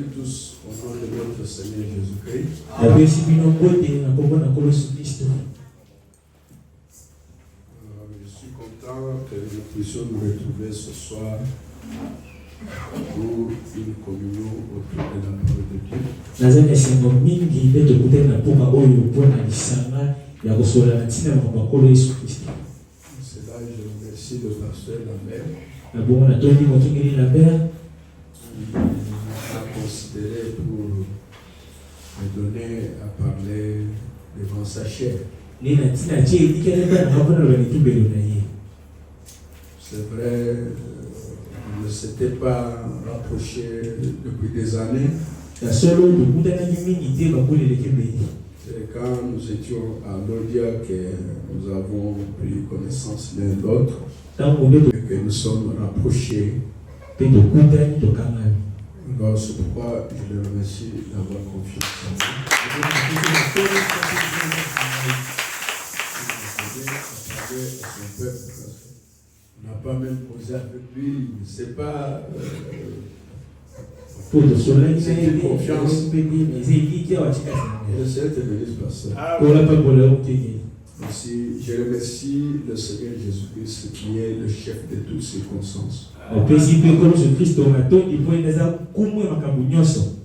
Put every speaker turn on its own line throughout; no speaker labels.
salue tous au nom de notre Seigneur Jésus-Christ. Je suis content que nous puissions nous retrouver ce soir pour une communion autour de la parole de Dieu. C'est là que je remercie le pasteur Lambert. Il m'a considéré pour me donner à parler devant sa chair. C'est vrai, on ne s'était pas rapproché depuis des années. C'est quand nous étions à Lordia que nous avons pris connaissance l'un de l'autre et que nous sommes rapprochés. Alors c'est pourquoi je le remercie d'avoir confiance en nous. On n'a pas même posé avec lui, c'est pas pour de soleil, c'est une confiance. Je sais te bénir, pasteur. Aussi, je remercie le Seigneur Jésus-Christ qui est le chef de toutes circonstances.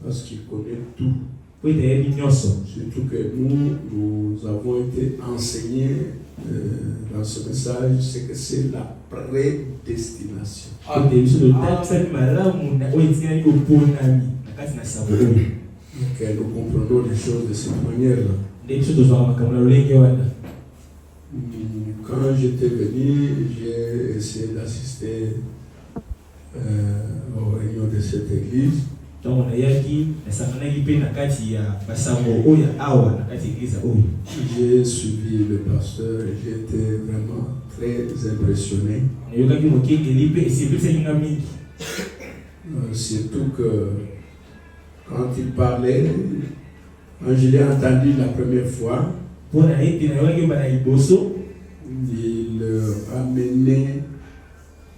Parce qu'il connaît tout. Surtout que nous avons été enseignés dans ce message, c'est que c'est la prédestination. Que nous comprenons les choses de cette manière-là. Quand j'étais venu, j'ai essayé d'assister aux réunions de cette église. J'ai suivi le pasteur et j'étais vraiment très impressionné. Surtout que quand il parlait, quand je l'ai entendu la première fois, il amenait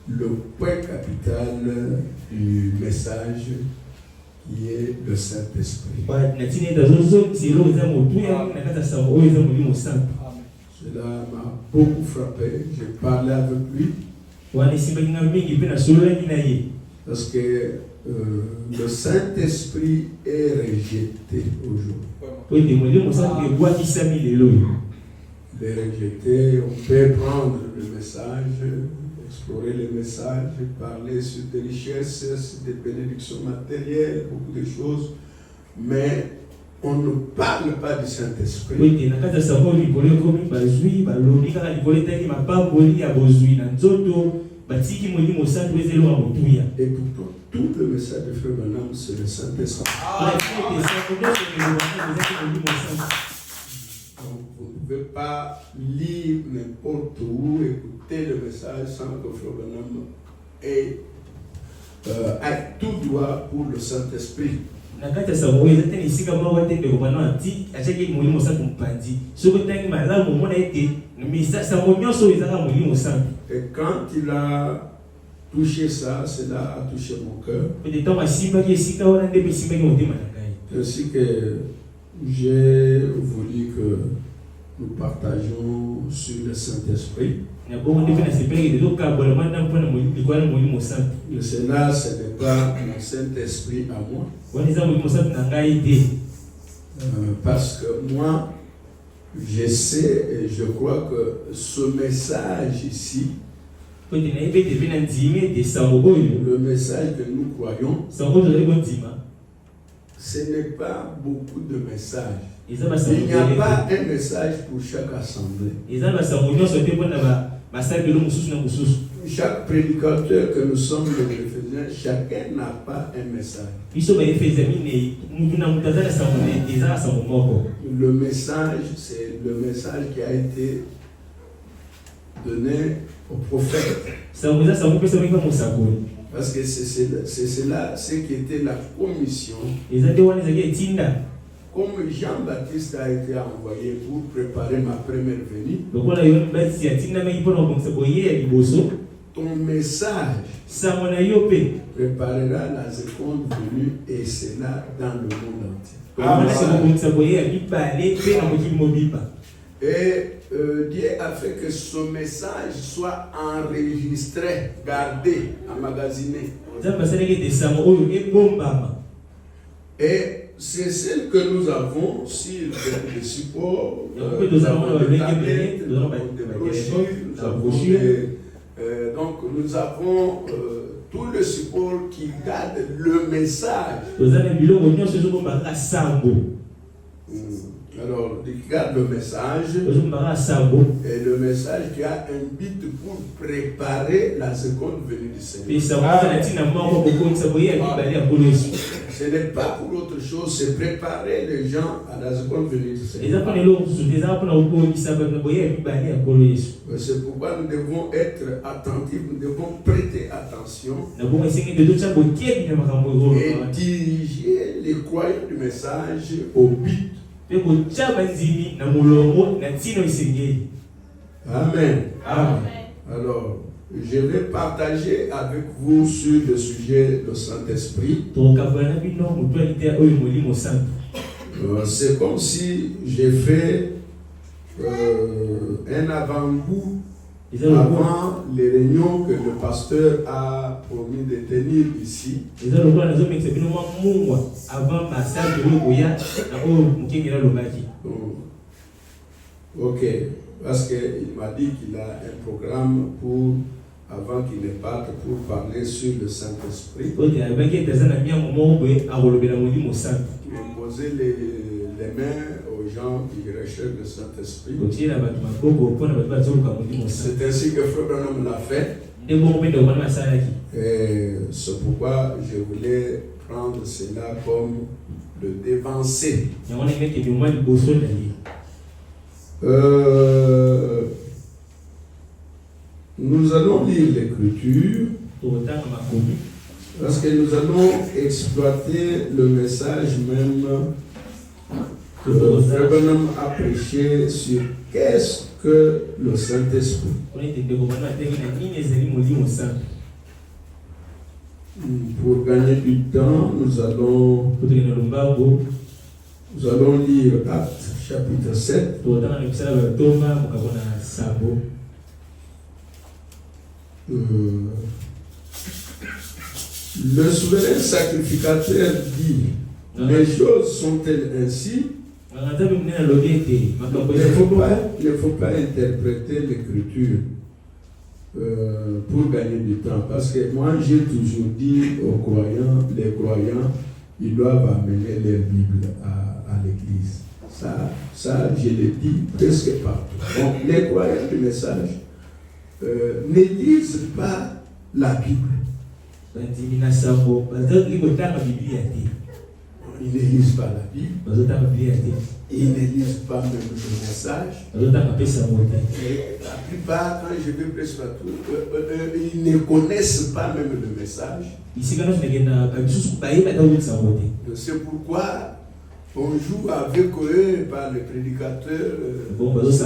le point capital du message qui est le Saint-Esprit. Cela m'a beaucoup frappé. J'ai parlé avec lui parce que le Saint-Esprit est rejeté aujourd'hui. Il est rejeté. On peut prendre le message, explorer le message, parler sur des richesses, sur des bénédictions matérielles, beaucoup de choses, mais on ne parle pas du Saint-Esprit. Et pourtant, tout le message de Frère Branham, c'est le Saint-Esprit. Donc, vous ne pouvez pas lire n'importe où, écouter le message sans que Frère Branham ait tout droit pour le Saint-Esprit. Et quand il a touché ça, cela a touché mon cœur. Ainsi que j'ai voulu que nous partagions sur le Saint-Esprit. Le Sénat, ce n'est pas mon Saint-Esprit à moi. Parce que moi, je sais et je crois que ce message ici, le message que nous croyons, ce n'est pas beaucoup de messages. Il n'y a pas un message pour chaque assemblée. Chaque prédicateur que nous sommes les Éphésiens, chacun n'a pas un message. Le message, c'est le message qui a été donné au prophète. Parce que c'est cela, ce qui était la commission. Comme Jean-Baptiste a été envoyé pour préparer ma première venue, ton message préparera la seconde venue et cela dans le monde entier. Et Dieu a fait que ce message soit enregistré, gardé, emmagasiné. Et c'est celle que nous avons sur des supports, nous avons des tablettes, nous avons des brochures, donc nous avons tout le support qui garde le message. Alors, il garde le message, et le message qui a un but pour préparer la seconde venue du Seigneur. Ce n'est pas pour autre chose, c'est préparer les gens à la seconde venue du Seigneur. C'est pourquoi nous devons être attentifs, nous devons prêter attention et diriger les croyants du message au but. Amen. Amen. Alors, je vais partager avec vous sur le sujet du Saint-Esprit. C'est comme si j'ai fait un avant-goût avant les réunions que le pasteur a promis de tenir ici. Ok, parce qu'il m'a dit qu'il a un programme pour, avant qu'il ne parte, pour parler sur le Saint-Esprit. Il a posé les mains aux gens qui recherchent le Saint-Esprit. C'est ainsi que Frère Branham l'a fait. Et c'est pourquoi je voulais prendre cela comme le dévancer. Nous allons lire l'Écriture parce que nous allons exploiter le message même que Frère Branham a prêché sur qu'est-ce que le Saint-Esprit. Pour gagner du temps, nous allons lire Actes chapitre 7. Le souverain sacrificateur dit: les choses sont-elles ainsi? Il ne faut pas interpréter l'Écriture pour gagner du temps. Parce que moi, j'ai toujours dit aux croyants, les croyants, ils doivent amener leur Bible à l'église. Ça, je le dis presque partout. Donc, les croyants du message ne lisent pas la Bible. Ils ne lisent pas la Bible. Ils ne lisent pas même le message. Et la plupart, quand je vais presque partout, ils ne connaissent pas même le message. C'est pourquoi on joue avec eux par le prédicateur, beaucoup de choses.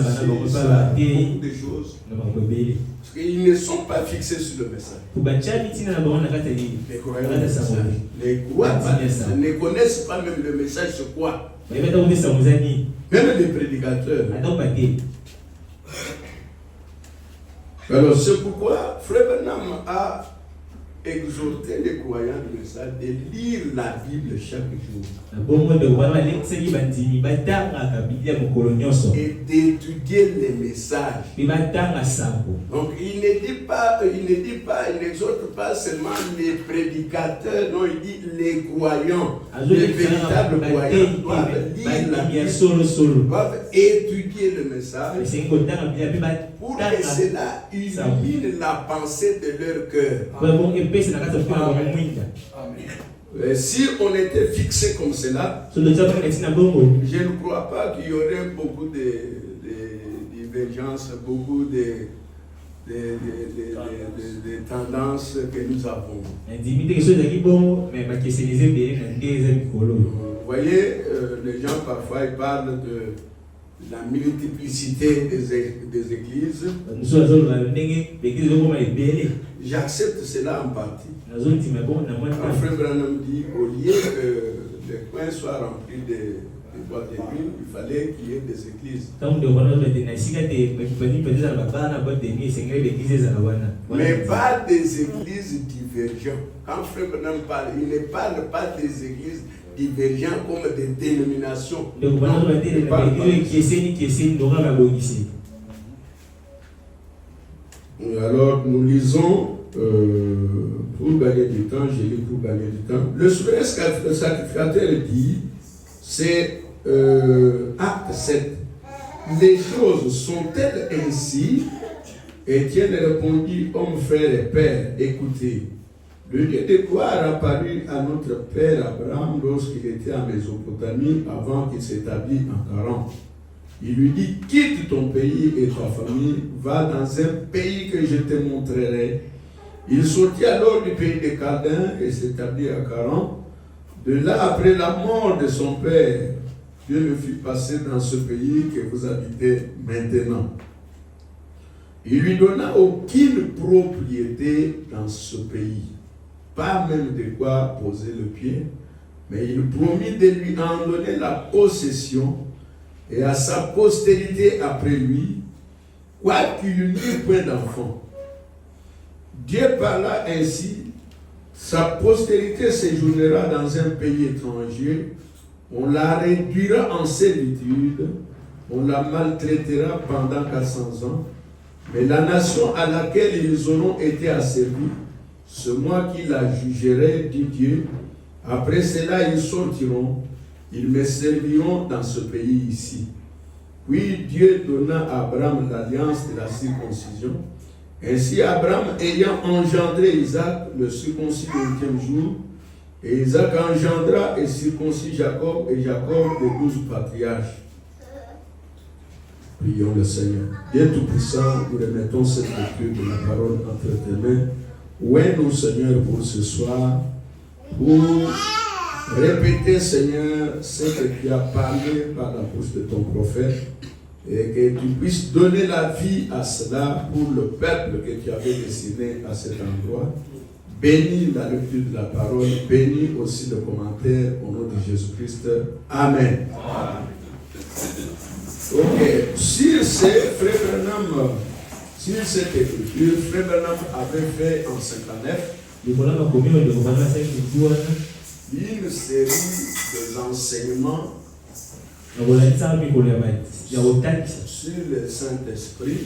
Parce qu'ils ne sont pas fixés sur le message. Les croyants ne connaissent pas même le message, c'est quoi? Même les prédicateurs. Alors c'est pourquoi Frère Branham a exhorté les croyants du message de lire la Bible chaque jour et d'étudier les messages. Donc il n'exhorte pas seulement les prédicateurs, non, il dit les croyants, les véritables croyants doivent lire la Bible, doivent étudier le message pour que cela illumine la pensée de leur cœur. Si on était fixé comme cela, je ne crois pas qu'il y aurait beaucoup de divergences, beaucoup de tendances que nous avons. Vous voyez, les gens parfois ils parlent la multiplicité des églises. J'accepte cela en partie. Quand Frère Branham dit au lieu que les coins soient remplis de boîtes de nuit, il fallait qu'il y ait des églises. Mais pas des églises divergentes. Quand Frère Branham parle, il ne parle pas des églises divergentes comme des dénominations. Alors nous lisons pour gagner du temps, j'ai lu pour gagner du temps. Le souverain sacrificateur dit, c'est acte 7. Les choses sont-elles ainsi? Étienne répondit, homme, frère et père, écoutez, le Dieu de gloire apparut à notre père Abraham lorsqu'il était en Mésopotamie avant qu'il s'établisse en Haran. Il lui dit, quitte ton pays et ta famille, va dans un pays que je te montrerai. Il sortit alors du pays des Chaldéens et s'établit à Haran. De là, après la mort de son père, Dieu le fit passer dans ce pays que vous habitez maintenant. Il lui donna aucune propriété dans ce pays, pas même de quoi poser le pied, mais il promit de lui en donner la possession et à sa postérité après lui, quoiqu'il n'eût point d'enfant. Dieu parla ainsi, sa postérité séjournera dans un pays étranger, on la réduira en servitude, on la maltraitera pendant 400 ans, mais la nation à laquelle ils auront été asservis, c'est moi qui la jugerai, dit Dieu. Après cela, ils sortiront, ils me serviront dans ce pays ici. Puis Dieu donna à Abraham l'alliance de la circoncision. Ainsi Abraham, ayant engendré Isaac, le circoncis le 8e jour, et Isaac engendra et circoncis Jacob, et Jacob les 12 patriarches. Prions le Seigneur. Dieu Tout-Puissant, nous remettons cette lecture de la parole entre tes mains. Où est-nous, Seigneur, pour ce soir, pour répéter, Seigneur, ce que tu as parlé par la bouche de ton prophète, et que tu puisses donner la vie à cela pour le peuple que tu avais destiné à cet endroit. Bénis la lecture de la parole, bénis aussi le commentaire au nom de Jésus-Christ. Amen. Ok, sur cette écriture, Frère Branham avait fait en 59 une série d'enseignements sur le Saint-Esprit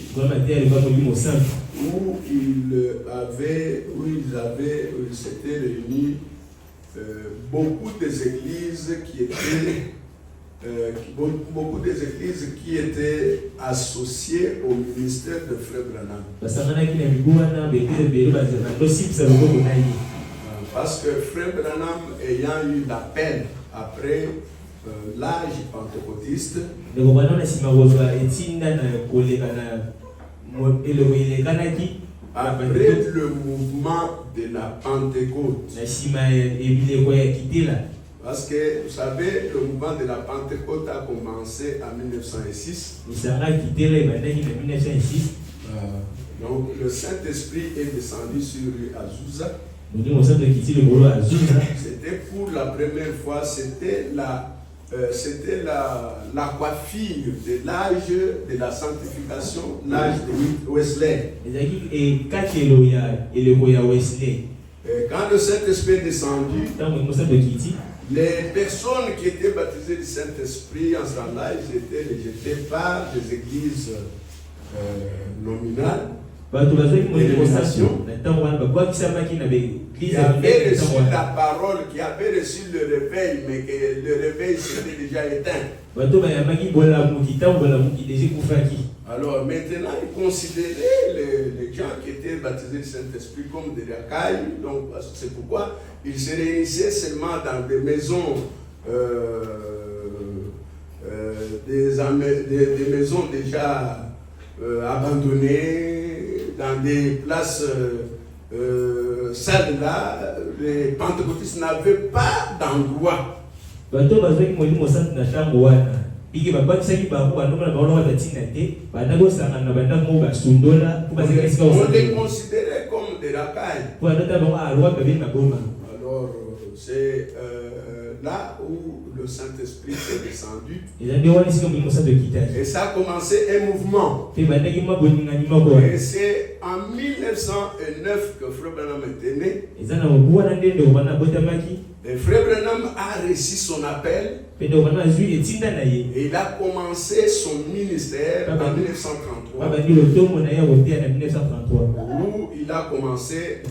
où ils s'étaient réunis beaucoup des églises qui étaient associées au ministère de Frère Branham. Parce que Frère Branham ayant eu l'appel après l'âge pentecôtiste, après le mouvement de la Pentecôte. Parce que, vous savez, le mouvement de la Pentecôte a commencé en 1906. Donc, le Saint-Esprit est descendu sur lui à Azusa. C'était pour la première fois, c'était la coiffure de l'âge de la sanctification, l'âge de Wesley. Quand le Saint-Esprit est descendu, les personnes qui étaient baptisées du Saint-Esprit en ce temps-là, ils étaient rejetées par des églises nominales, des dénominations, qui avaient reçu la parole, qui avaient reçu le réveil, mais que le réveil s'était déjà éteint. Alors maintenant, ils considéraient les gens qui étaient baptisés du Saint-Esprit comme des racailles. Donc c'est pourquoi ils se réunissaient seulement dans des maisons, des maisons déjà abandonnées, dans des places celles-là. Les pentecôtistes n'avaient pas d'endroit. les considérait comme des racailles. Alors, c'est là où le Saint-Esprit est descendu. Et ça a commencé un mouvement. Et c'est en 1909 que Frère Branham était né. Et Frère Branham a reçu son appel. Et il a commencé son ministère en 1933. Où il a commencé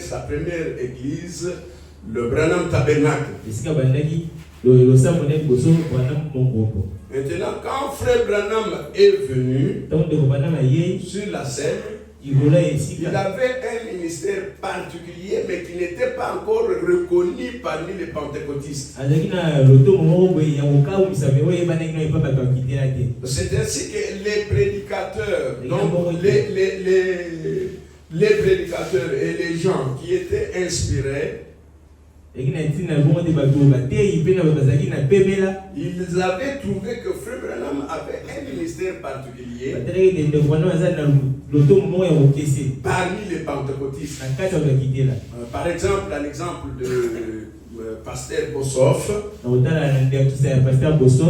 sa première église, le Branham Tabernacle. Maintenant, quand Frère Branham est venu sur la scène, il avait un ministère particulier, mais qui n'était pas encore reconnu parmi les pentecôtistes. C'est ainsi que les prédicateurs, donc les prédicateurs et les gens qui étaient inspirés, ils avaient trouvé que Frère Branham avait un ministère particulier parmi les pentecôtistes. Par exemple, à l'exemple de Pasteur Bossoff,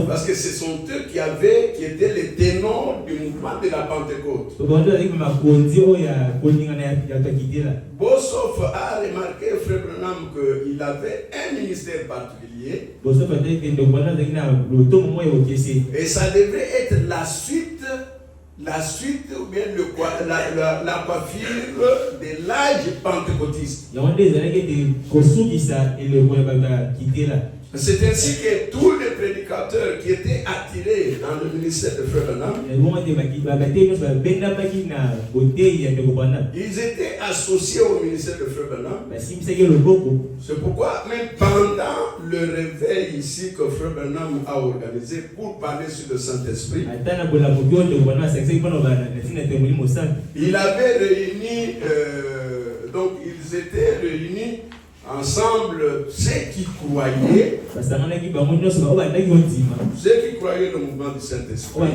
parce que ce sont eux qui étaient les ténors du mouvement de la Pentecôte. Bossoff a remarqué, Frère Branham, qu'il avait un ministère particulier. Et ça devait être la suite ou bien la coiffure de l'âge pentecôtiste. C'est ainsi que tous les prédicateurs qui étaient attirés dans le ministère de Frère Branham, ils étaient associés au ministère de Frère Branham. C'est pourquoi même pendant le réveil ici que Frère Branham a organisé pour parler sur le Saint-Esprit, il avait réuni, donc ils étaient réunis ensemble ceux qui croyaient le mouvement du Saint-Esprit.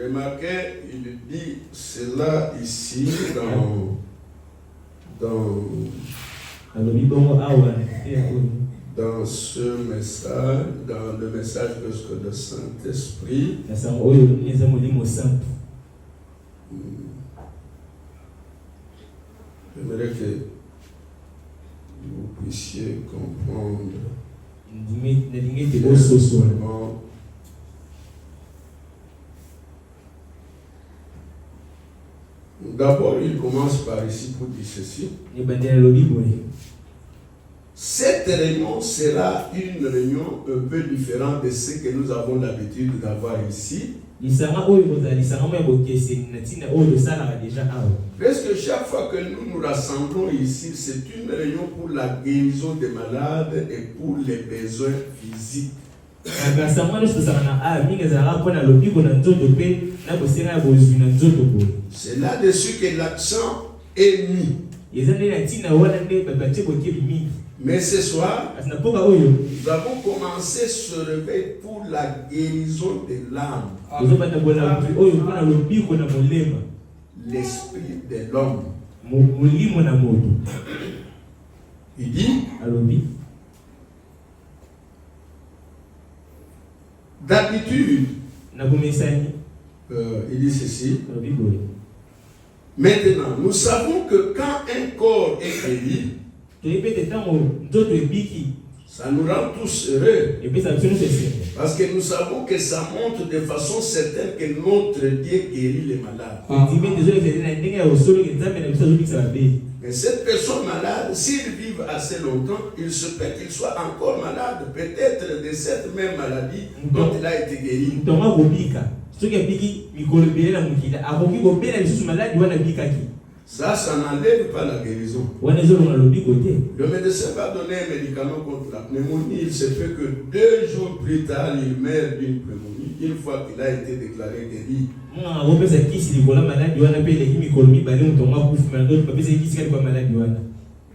Remarquez, il dit cela ici dans ce message, dans le message de le Saint-Esprit. J'aimerais que vous puissiez comprendre. D'abord, il commence par ici pour dire ceci. Cette réunion sera une réunion un peu différente de ce que nous avons l'habitude d'avoir ici. Parce que chaque fois que nous nous rassemblons ici, c'est une réunion pour la guérison des malades et pour les besoins physiques. C'est là-dessus que l'accent est mis. Mais ce soir, nous avons commencé ce réveil pour la guérison de l'âme. L'esprit de l'homme. Il dit, d'habitude, il dit ceci. Maintenant, nous savons que quand un corps est guéri, ça nous rend tous heureux. Parce que nous savons que ça montre de façon certaine que notre Dieu guérit les malades. Mais cette personne malade, s'ils vivent assez longtemps, il se peut qu'il soit encore malade, peut-être de cette même maladie dont il a été guéri. Ça n'enlève pas la guérison. Le médecin va donner un médicament contre la pneumonie. Il se peut que 2 jours plus tard, il meurt d'une pneumonie, une fois qu'il a été déclaré guéri.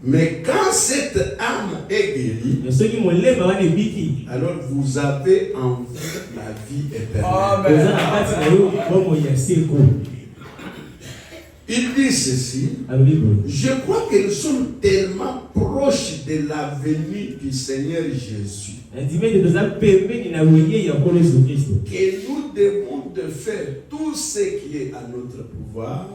Mais quand cette âme est guérie, alors vous avez en vous la vie éternelle. Il dit ceci, je crois que nous sommes tellement proches de la venue du Seigneur Jésus que nous devons de faire tout ce qui est à notre pouvoir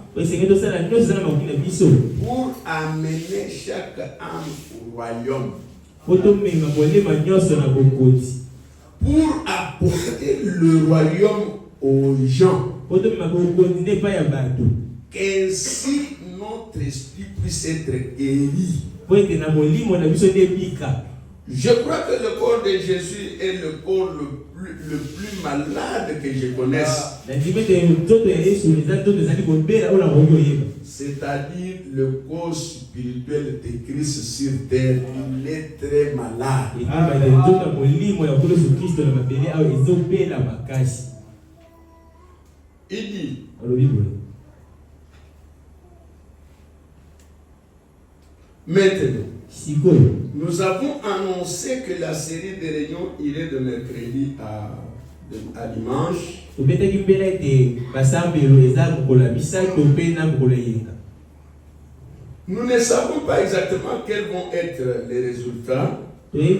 pour amener chaque âme au royaume, pour apporter le royaume aux gens, qu'ainsi notre esprit puisse être guéri. Je crois que le corps de Jésus est le corps le plus malade que je connaisse. C'est-à-dire le corps spirituel de Christ sur terre, il est très malade. Il dit, maintenant, nous avons annoncé que la série de réunions irait de mercredi à dimanche. Nous ne savons pas exactement quels vont être les résultats. Mais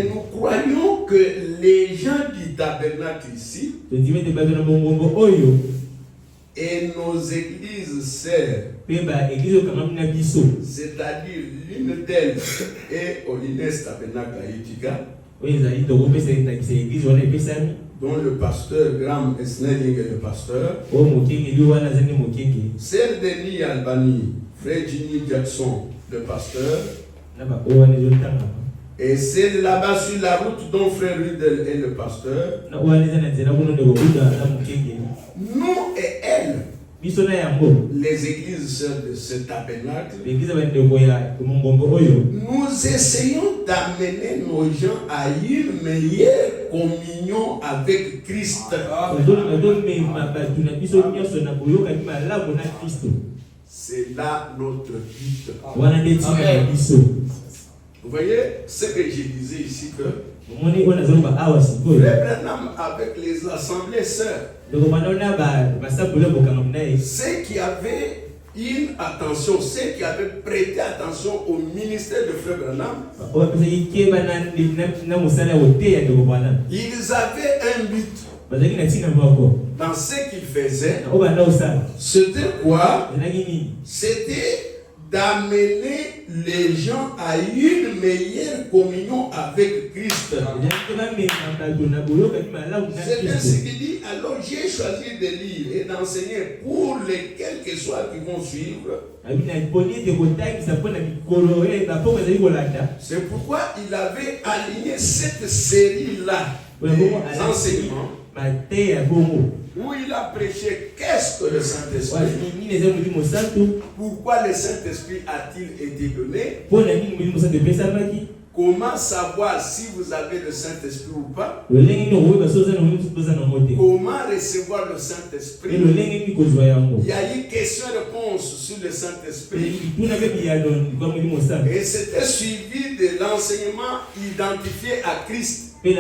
nous croyons que les gens du tabernacle ici et nos églises sœurs, c'est-à-dire l'une d'elles est Olines Tabernacle à Itika, dont le pasteur Graham Esneling est le pasteur, celle de Ni Albany, Frère Jimmy Jackson, le pasteur, et celle là-bas sur la route dont Frère Rudel est le pasteur. Nous et elle, les églises sœurs de ce tabernacle, nous essayons d'amener nos gens à une meilleure communion avec Christ. C'est là notre but. Vous voyez ce que je disais ici, que Frère Branham avec les assemblées sœurs, ceux qui avaient une attention, ceux qui avaient prêté attention au ministère de Frère Branham, ils avaient un but dans ce qu'ils faisaient. C'était quoi? C'était d'amener les gens à une meilleure communion avec Christ. C'est ainsi qu'il dit, alors j'ai choisi de lire et d'enseigner pour lesquels que soit qui vont suivre. C'est pourquoi il avait aligné cette série-là d'enseignements où il a prêché qu'est-ce que le Saint-Esprit, pourquoi le Saint-Esprit a-t-il été donné, comment savoir si vous avez le Saint-Esprit ou pas, comment recevoir le Saint-Esprit. Il y a eu question-réponse sur le Saint-Esprit et c'était suivi de l'enseignement identifié à Christ. Et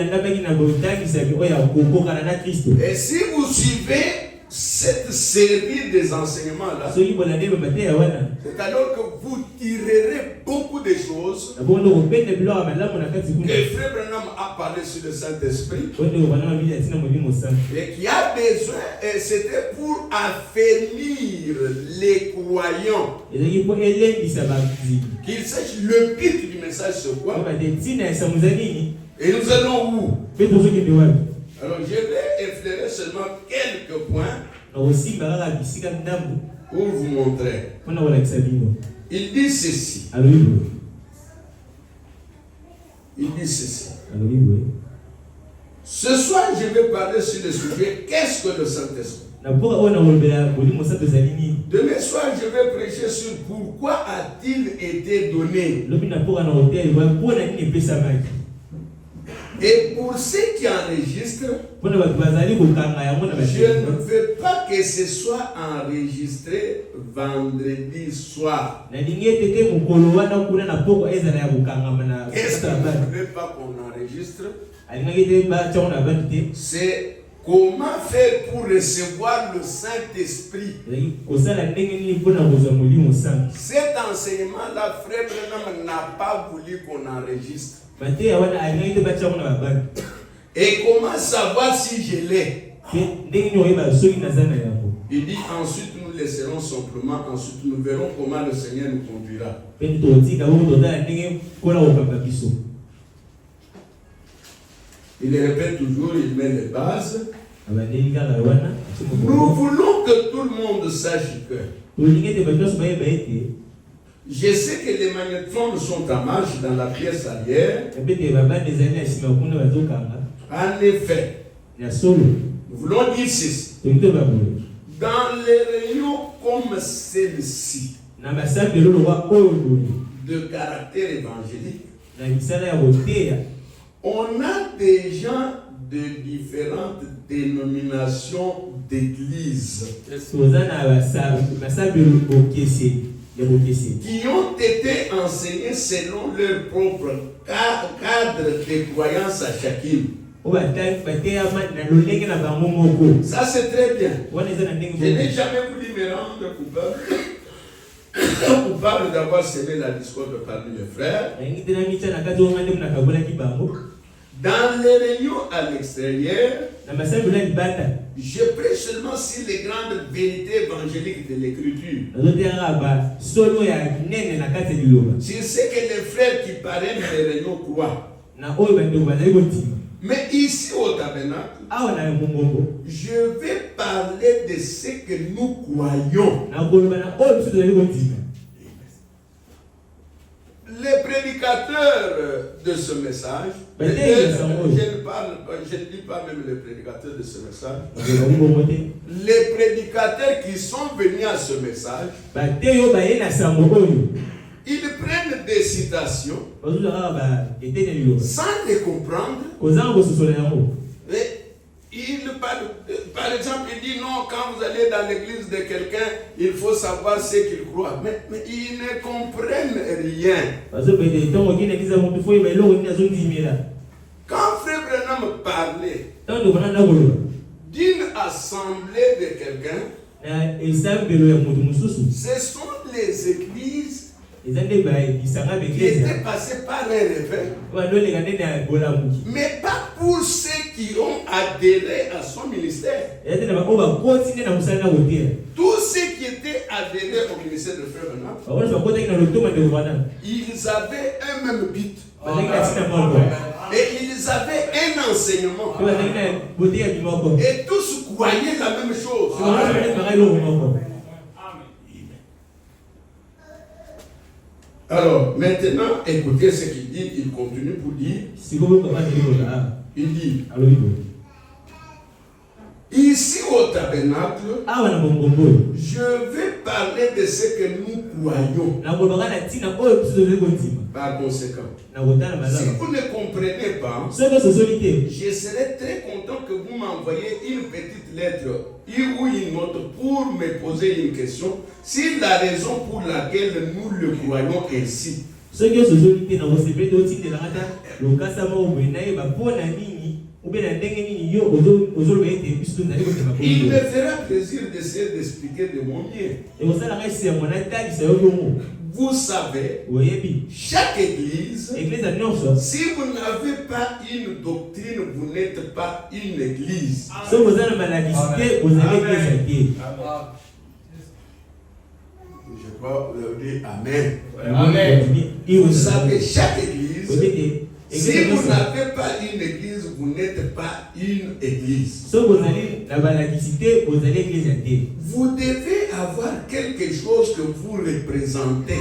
si vous suivez cette série des enseignements-là, c'est alors que vous tirerez beaucoup de choses que Frère Branham a parlé sur le Saint-Esprit et qui a besoin, et c'était pour affermir les croyants, qu'ils sachent le but du message sur quoi. Et nous allons où? Alors je vais effleurer seulement quelques points pour vous montrer. Il dit ceci. Il dit ceci. Ce soir, je vais parler sur le sujet qu'est-ce que le Saint-Esprit. Demain soir, je vais prêcher sur pourquoi a-t-il été donné. Et pour ceux qui enregistrent, je ne veux pas que ce soit enregistré vendredi soir. Qu'est-ce que vous ne voulez pas qu'on enregistre? C'est comment faire pour recevoir le Saint-Esprit. Cet enseignement-là, frère Branham n'a pas voulu qu'on enregistre. Et comment savoir si je l'ai? Il dit ensuite nous laisserons simplement, ensuite nous verrons comment le Seigneur nous conduira. Il répète toujours, il met les bases. Nous voulons que tout le monde sache que je sais que les magnétrophones sont en marche dans la pièce arrière. En effet, nous voulons dire ceci. Dans les réunions comme celle-ci, de caractère évangélique, on a des gens de différentes dénominations d'églises qui ont été enseignés selon leur propre cadre de croyance à chacune. Ça c'est très bien. Je n'ai jamais voulu me rendre coupable d'avoir semé la discorde parmi les frères. Dans les réunions à l'extérieur, je prêche seulement sur les grandes vérités évangéliques de l'Écriture. C'est ce que les frères qui parrainent les réunions croient. Mais ici au tabernacle, je vais parler de ce que nous croyons. Les prédicateurs de ce message, je ne dis pas même les prédicateurs de ce message, les prédicateurs qui sont venus à ce message, ils prennent des citations sans les comprendre. Par exemple, il dit non, quand vous allez dans l'église de quelqu'un, il faut savoir ce qu'il croit. Mais ils ne comprennent rien. Quand Frère Branham parlait d'une assemblée de quelqu'un, ce sont les églises qui étaient passés par un réveil, mais pas pour ceux qui ont adhéré à son ministère. Tous ceux qui étaient adhérés au ministère de Frère Branham, ils avaient un même but. Et ils avaient un enseignement. Et tous croyaient la même chose. Alors, maintenant, écoutez ce qu'il dit. Il continue pour dire. Il dit. Ici au tabernacle, je vais parler de ce que nous croyons. Par conséquent, si vous ne comprenez pas, je serai très content que vous m'envoyiez une petite lettre ou une note pour me poser une question sur la raison pour laquelle nous le croyons ainsi. Il me fera plaisir d'essayer d'expliquer de mon mieux. Vous savez, chaque église, si vous n'avez pas une doctrine, vous n'êtes pas une église. Je crois que vous avez dit Amen. Amen. Vous savez, chaque église, si vous n'avez pas une église, vous n'êtes pas une église. Vous devez avoir quelque chose que vous représentez.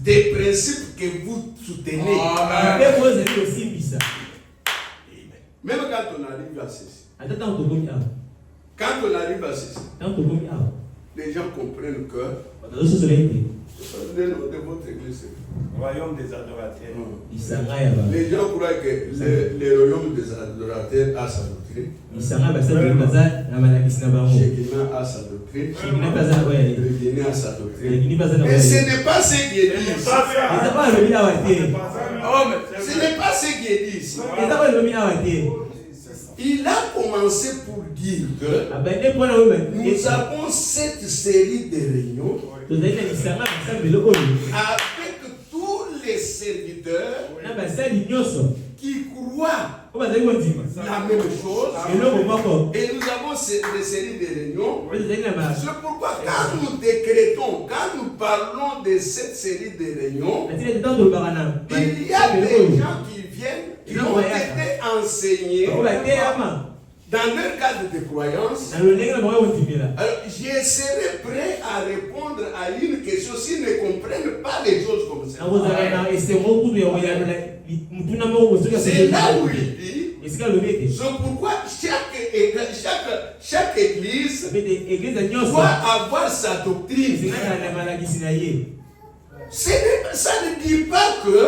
Des principes que vous soutenez. Même quand on arrive à ceci. Quand on arrive à ceci. Les gens comprennent que Le nom de votre église.
Royaume des adorateurs.
Les gens croient que le royaume des adorateurs a sa doctrine. Shekinah a sa doctrine. Regina a sa doctrine. Mais ce n'est pas ce qui est dit ici. Oh, mais ce n'est pas ce qui est dit ici. Il a commencé pour dire que nous avons cette série de réunions avec tous les serviteurs qui croient la même chose. Et nous avons des séries de réunions. C'est pourquoi quand nous décrétons, quand nous parlons de cette série de réunions, il y a des gens qui viennent, qui ont été enseignés dans leur cadre de croyance. Alors, je serai prêt à répondre à une question s'ils ne comprennent pas les choses comme ça. C'est là où il dit, c'est pourquoi chaque église doit avoir sa doctrine. Ça ne dit pas que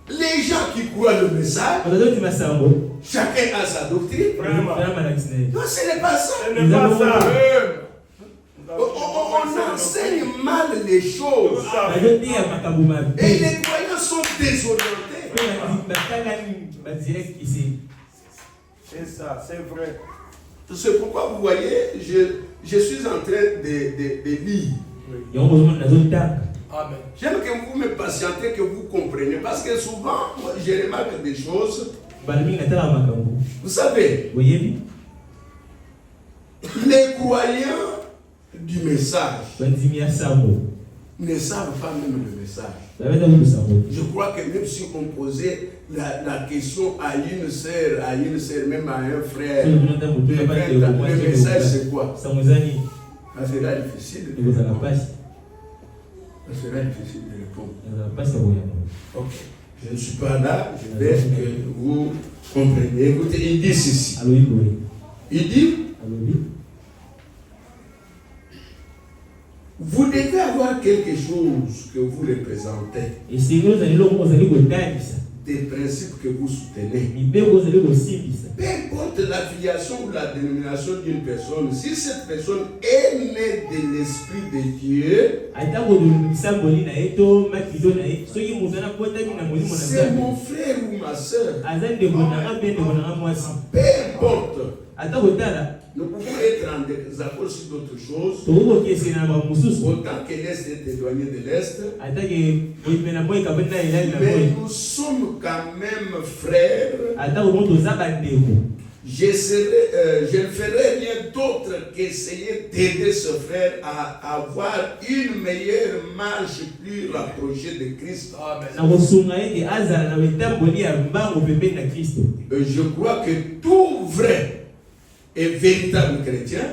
les gens qui croient le message, chacun a sa doctrine. Non, ce n'est pas ça. On enseigne mal les choses. Et les croyants sont désorientés.
C'est ça, c'est vrai.
C'est pourquoi vous voyez, je suis en train de lire. Amen. J'aime que vous me patientez, que vous compreniez. Parce que souvent, je remarque des choses. Vous savez, les croyants du message ne savent pas même le message. Je crois que même si on posait la question à une sœur, même à un frère, le message c'est quoi? Ça sera difficile de répondre. Ça sera difficile de répondre. Okay. Je ne suis pas là, je veux que vous compreniez. Écoutez, il dit ceci. Il dit, vous devez avoir quelque chose que vous représentez. Des principes que vous soutenez. Peu importe l'affiliation ou la dénomination d'une personne, si cette personne est née de l'Esprit de Dieu, c'est mon frère ou ma soeur. Peu importe. Nous pouvons être en désaccord sur d'autres choses. Autant que l'Est est éloigné de l'Est. Mais nous sommes quand même frères. Je ne ferai rien d'autre qu'essayer d'aider ce frère à avoir une meilleure marche plus rapprochée de Christ. Je crois que tout vrai et véritable chrétien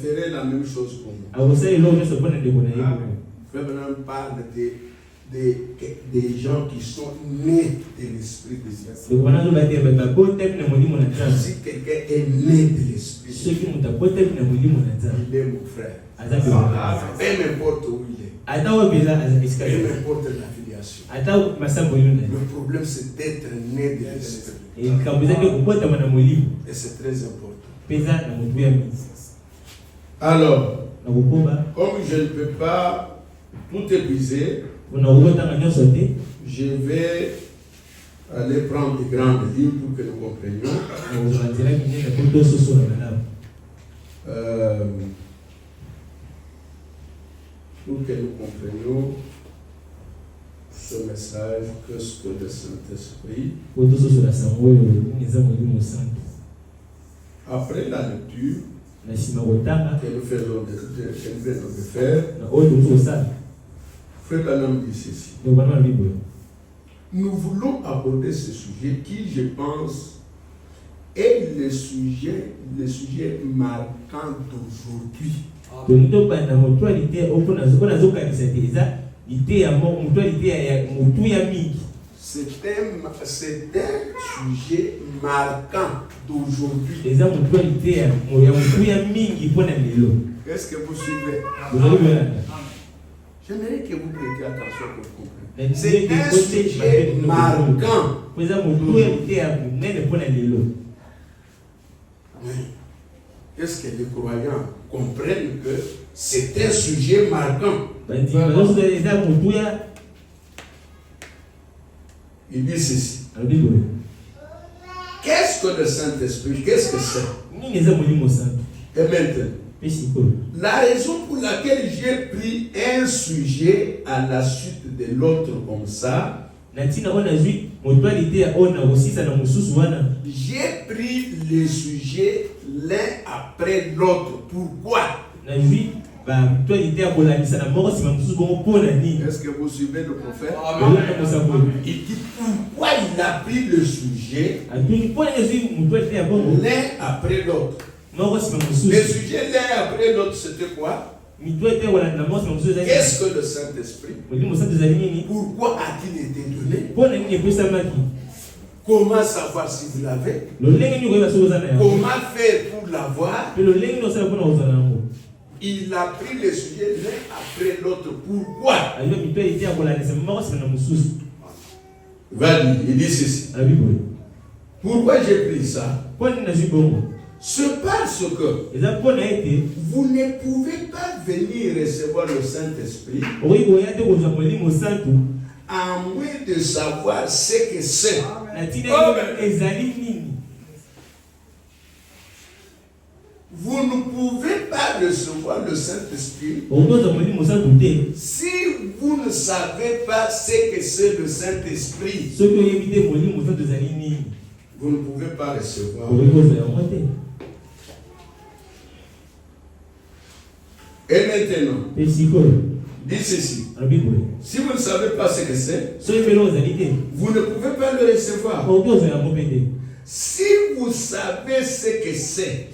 ferait la même chose pour nous. Frère Branham parle des gens qui sont nés de l'Esprit de Dieu. Si quelqu'un est né de l'Esprit, il est mon frère. Peu importe où il est. Peu importe l'affiliation. Le problème c'est d'être né de l'Esprit. Et c'est très important. Alors, comme je ne peux pas tout épuiser, je vais aller prendre des grandes lignes pour que nous comprenions. Pour que nous comprenions ce message que ce que le Saint-Esprit. Après la lecture que nous faisons de faire, Frère Branham dit ceci. Nous voulons aborder ce sujet qui, je pense, est le sujet marquant d'aujourd'hui. c'est un sujet marquant d'aujourd'hui. Est-ce que vous suivez? J'aimerais que vous prêtiez attention pour comprendre. C'est un sujet marquant. Est-ce que les croyants comprennent que c'est un sujet marquant? Il dit ceci. Qu'est-ce que le Saint-Esprit? Qu'est-ce que c'est? Et maintenant, la raison pour laquelle j'ai pris un sujet à la suite de l'autre comme ça, j'ai pris les sujets l'un après l'autre. Pourquoi? Est-ce que vous suivez le prophète? Il dit pourquoi il a pris le sujet l'un après l'autre. Le sujet l'un après l'autre, c'était quoi? Qu'est-ce que le Saint-Esprit? Pourquoi a-t-il été donné? Comment savoir si vous l'avez? Comment faire pour l'avoir? Il a pris le sujet l'un après l'autre. Pourquoi? Il dit ceci. Pourquoi j'ai pris ça? C'est parce que vous ne pouvez pas venir recevoir le Saint-Esprit à moins de savoir ce que c'est. Vous ne pouvez pas recevoir le Saint-Esprit si vous ne savez pas ce que c'est le Saint-Esprit. Vous ne pouvez pas recevoir. Et maintenant, dis ceci. Si vous ne savez pas ce que c'est, vous ne pouvez pas le recevoir. Si vous savez ce que c'est,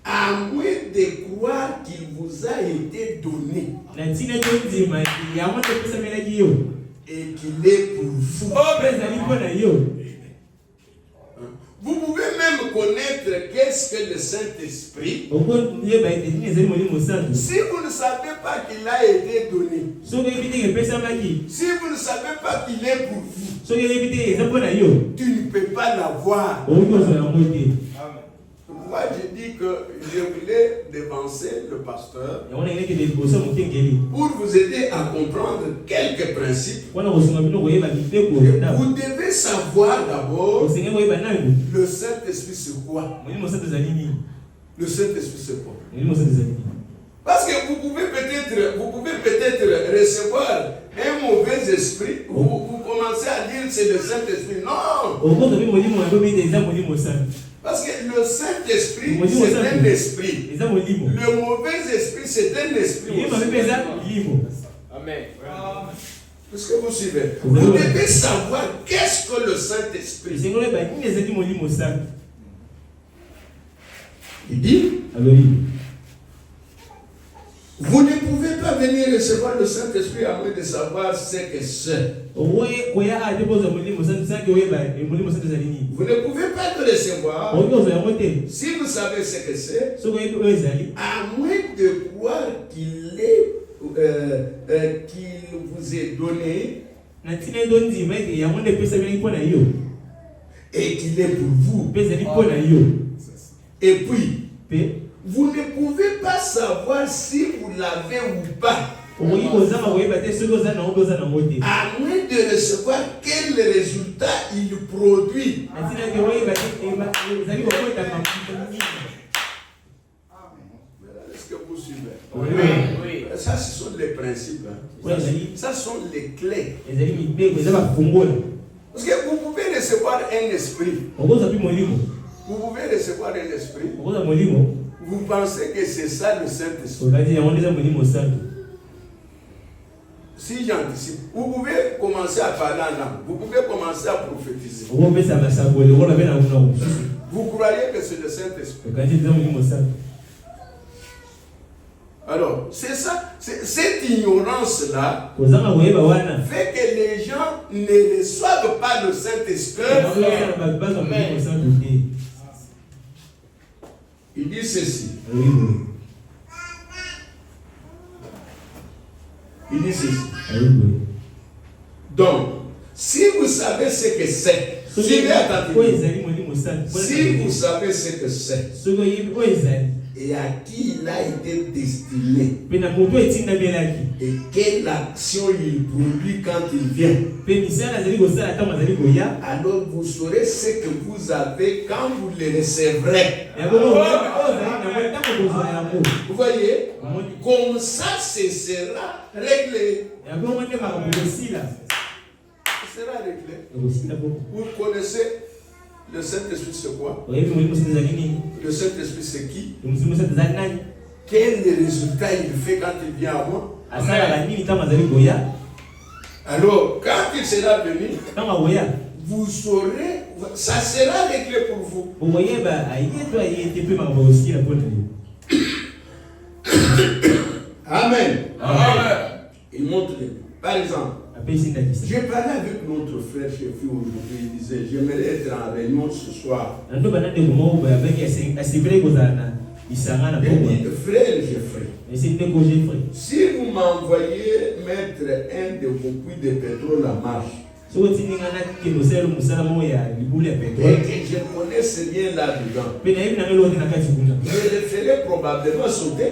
à moins de croire qu'il vous a été donné et qu'il est pour vous. Vous pouvez même connaître qu'est-ce que le Saint-Esprit si vous ne savez pas qu'il a été donné. Si vous ne savez pas qu'il est pour vous, tu ne peux pas l'avoir. Moi, je dis que je voulais dévancer le pasteur pour vous aider à comprendre quelques principes. Vous devez savoir d'abord le Saint-Esprit c'est quoi. Le Saint-Esprit c'est quoi? Parce que vous pouvez peut-être recevoir un mauvais esprit. Vous commencez à dire c'est le Saint-Esprit. Non! Parce que le Saint-Esprit, c'est un esprit. Le mauvais esprit, c'est un esprit aussi. Amen. Est-ce que vous suivez? Vous devez savoir qu'est-ce que le Saint-Esprit. Il dit, vous ne pouvez pas venir recevoir le Saint-Esprit à moins de savoir ce que c'est. Vous ne pouvez pas le recevoir si vous savez ce que c'est, à moins de croire qu'il vous est donné et qu'il est pour vous. Et puis, vous ne pouvez pas savoir si vous l'avez ou pas, à moins de recevoir quel résultat il produit. Est-ce que vous suivez? Oui. Ça, ce sont les principes. Ça sont les clés. Parce que vous pouvez recevoir un esprit. Vous pouvez recevoir un esprit. Vous pensez que c'est ça le Saint-Esprit. Si j'anticipe, vous pouvez commencer à parler en langue. Vous pouvez commencer à prophétiser. Vous croyez que c'est le Saint-Esprit. Alors, c'est ça. cette ignorance-là
kozanga
fait que les gens ne reçoivent pas le Saint-Esprit. Il dit ceci. Il dit ceci. Donc, si vous savez ce que c'est, suivez attentivement. Si vous savez ce que c'est, et à qui il a été destiné, et quelle action il produit quand il vient, alors vous saurez ce que vous avez quand vous le recevrez. Vous voyez, comme ça, ce sera réglé. Ce sera réglé. Vous connaissez le Saint-Esprit, c'est quoi? Le Saint-Esprit, c'est qui? Quel résultat il fait quand il vient à moi? Alors, quand il sera venu, vous saurez, ça sera réglé pour vous. Amen. Amen. Il montre. Par exemple, j'ai parlé avec notre frère chef aujourd'hui. Il disait, j'aimerais être en réunion ce soir. Il dit, frère Geoffrey, si vous m'envoyez mettre un de vos puits de pétrole en marche, et que je connaisse rien là-dedans, je le ferai probablement sauter.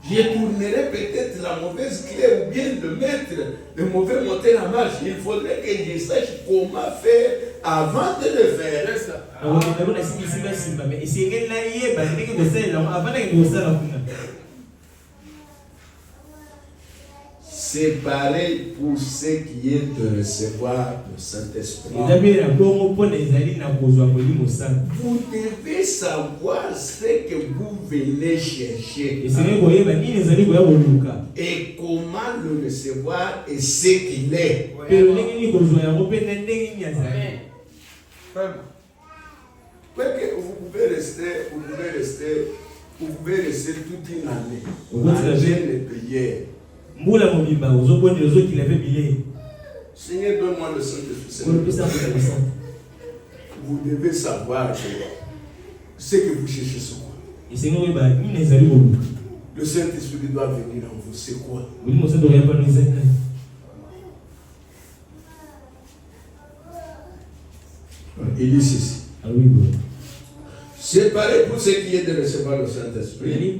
Je tournerai peut-être la mauvaise clé ou bien de mettre le mauvais moteur en marche. Il faudrait que je sache comment faire avant de le faire. C'est pareil pour ce qui est de recevoir le Saint-Esprit. Vous devez savoir ce que vous venez chercher. Et comment le recevoir et ce qu'il est. Vous pouvez rester toute une année en jeûne et prière. Seigneur, donne-moi le Saint-Esprit. Vous devez savoir que ce que vous cherchez, c'est quoi? Le Saint-Esprit doit venir en vous, c'est quoi? Il dit ceci. C'est pareil pour ce qui est de recevoir le Saint-Esprit.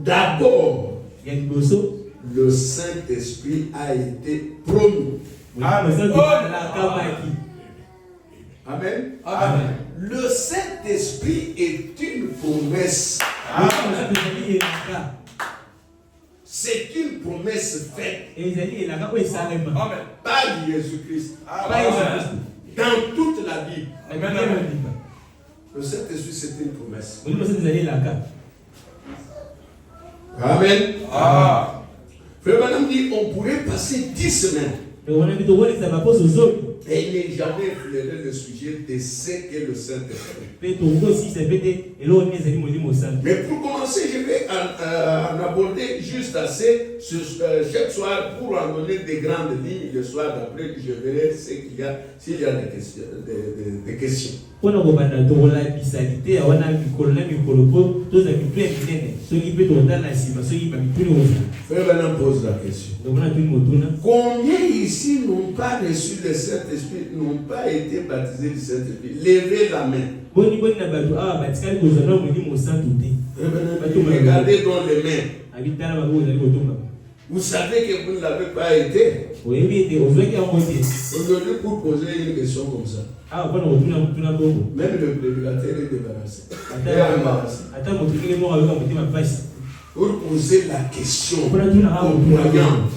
D'abord, le Saint-Esprit a été promis. Amen. Amen. Amen. Le Saint-Esprit est une promesse. C'est une promesse faite par Jésus-Christ. Dans toute la Bible. Le Saint-Esprit, c'est une promesse. Amen. Ah. Frère Madame dit, on pourrait passer 10 semaines et il n'est jamais effleuré le sujet de ce qu'est le Saint-Esprit. Mais pour commencer, je vais en aborder juste assez chaque soir pour en donner des grandes lignes. Le soir d'après, je verrai s'il y a des questions. Frère Bernard pose la question. Combien ici n'ont pas reçu le Saint-Esprit, n'ont pas été baptisés du Saint-Esprit? Levez la main. Regardez dans les mains. Vous savez que vous ne l'avez pas été. Aujourd'hui, pour poser une question comme ça, même le prédicateur est débarrassé. Pour poser la question aux croyants.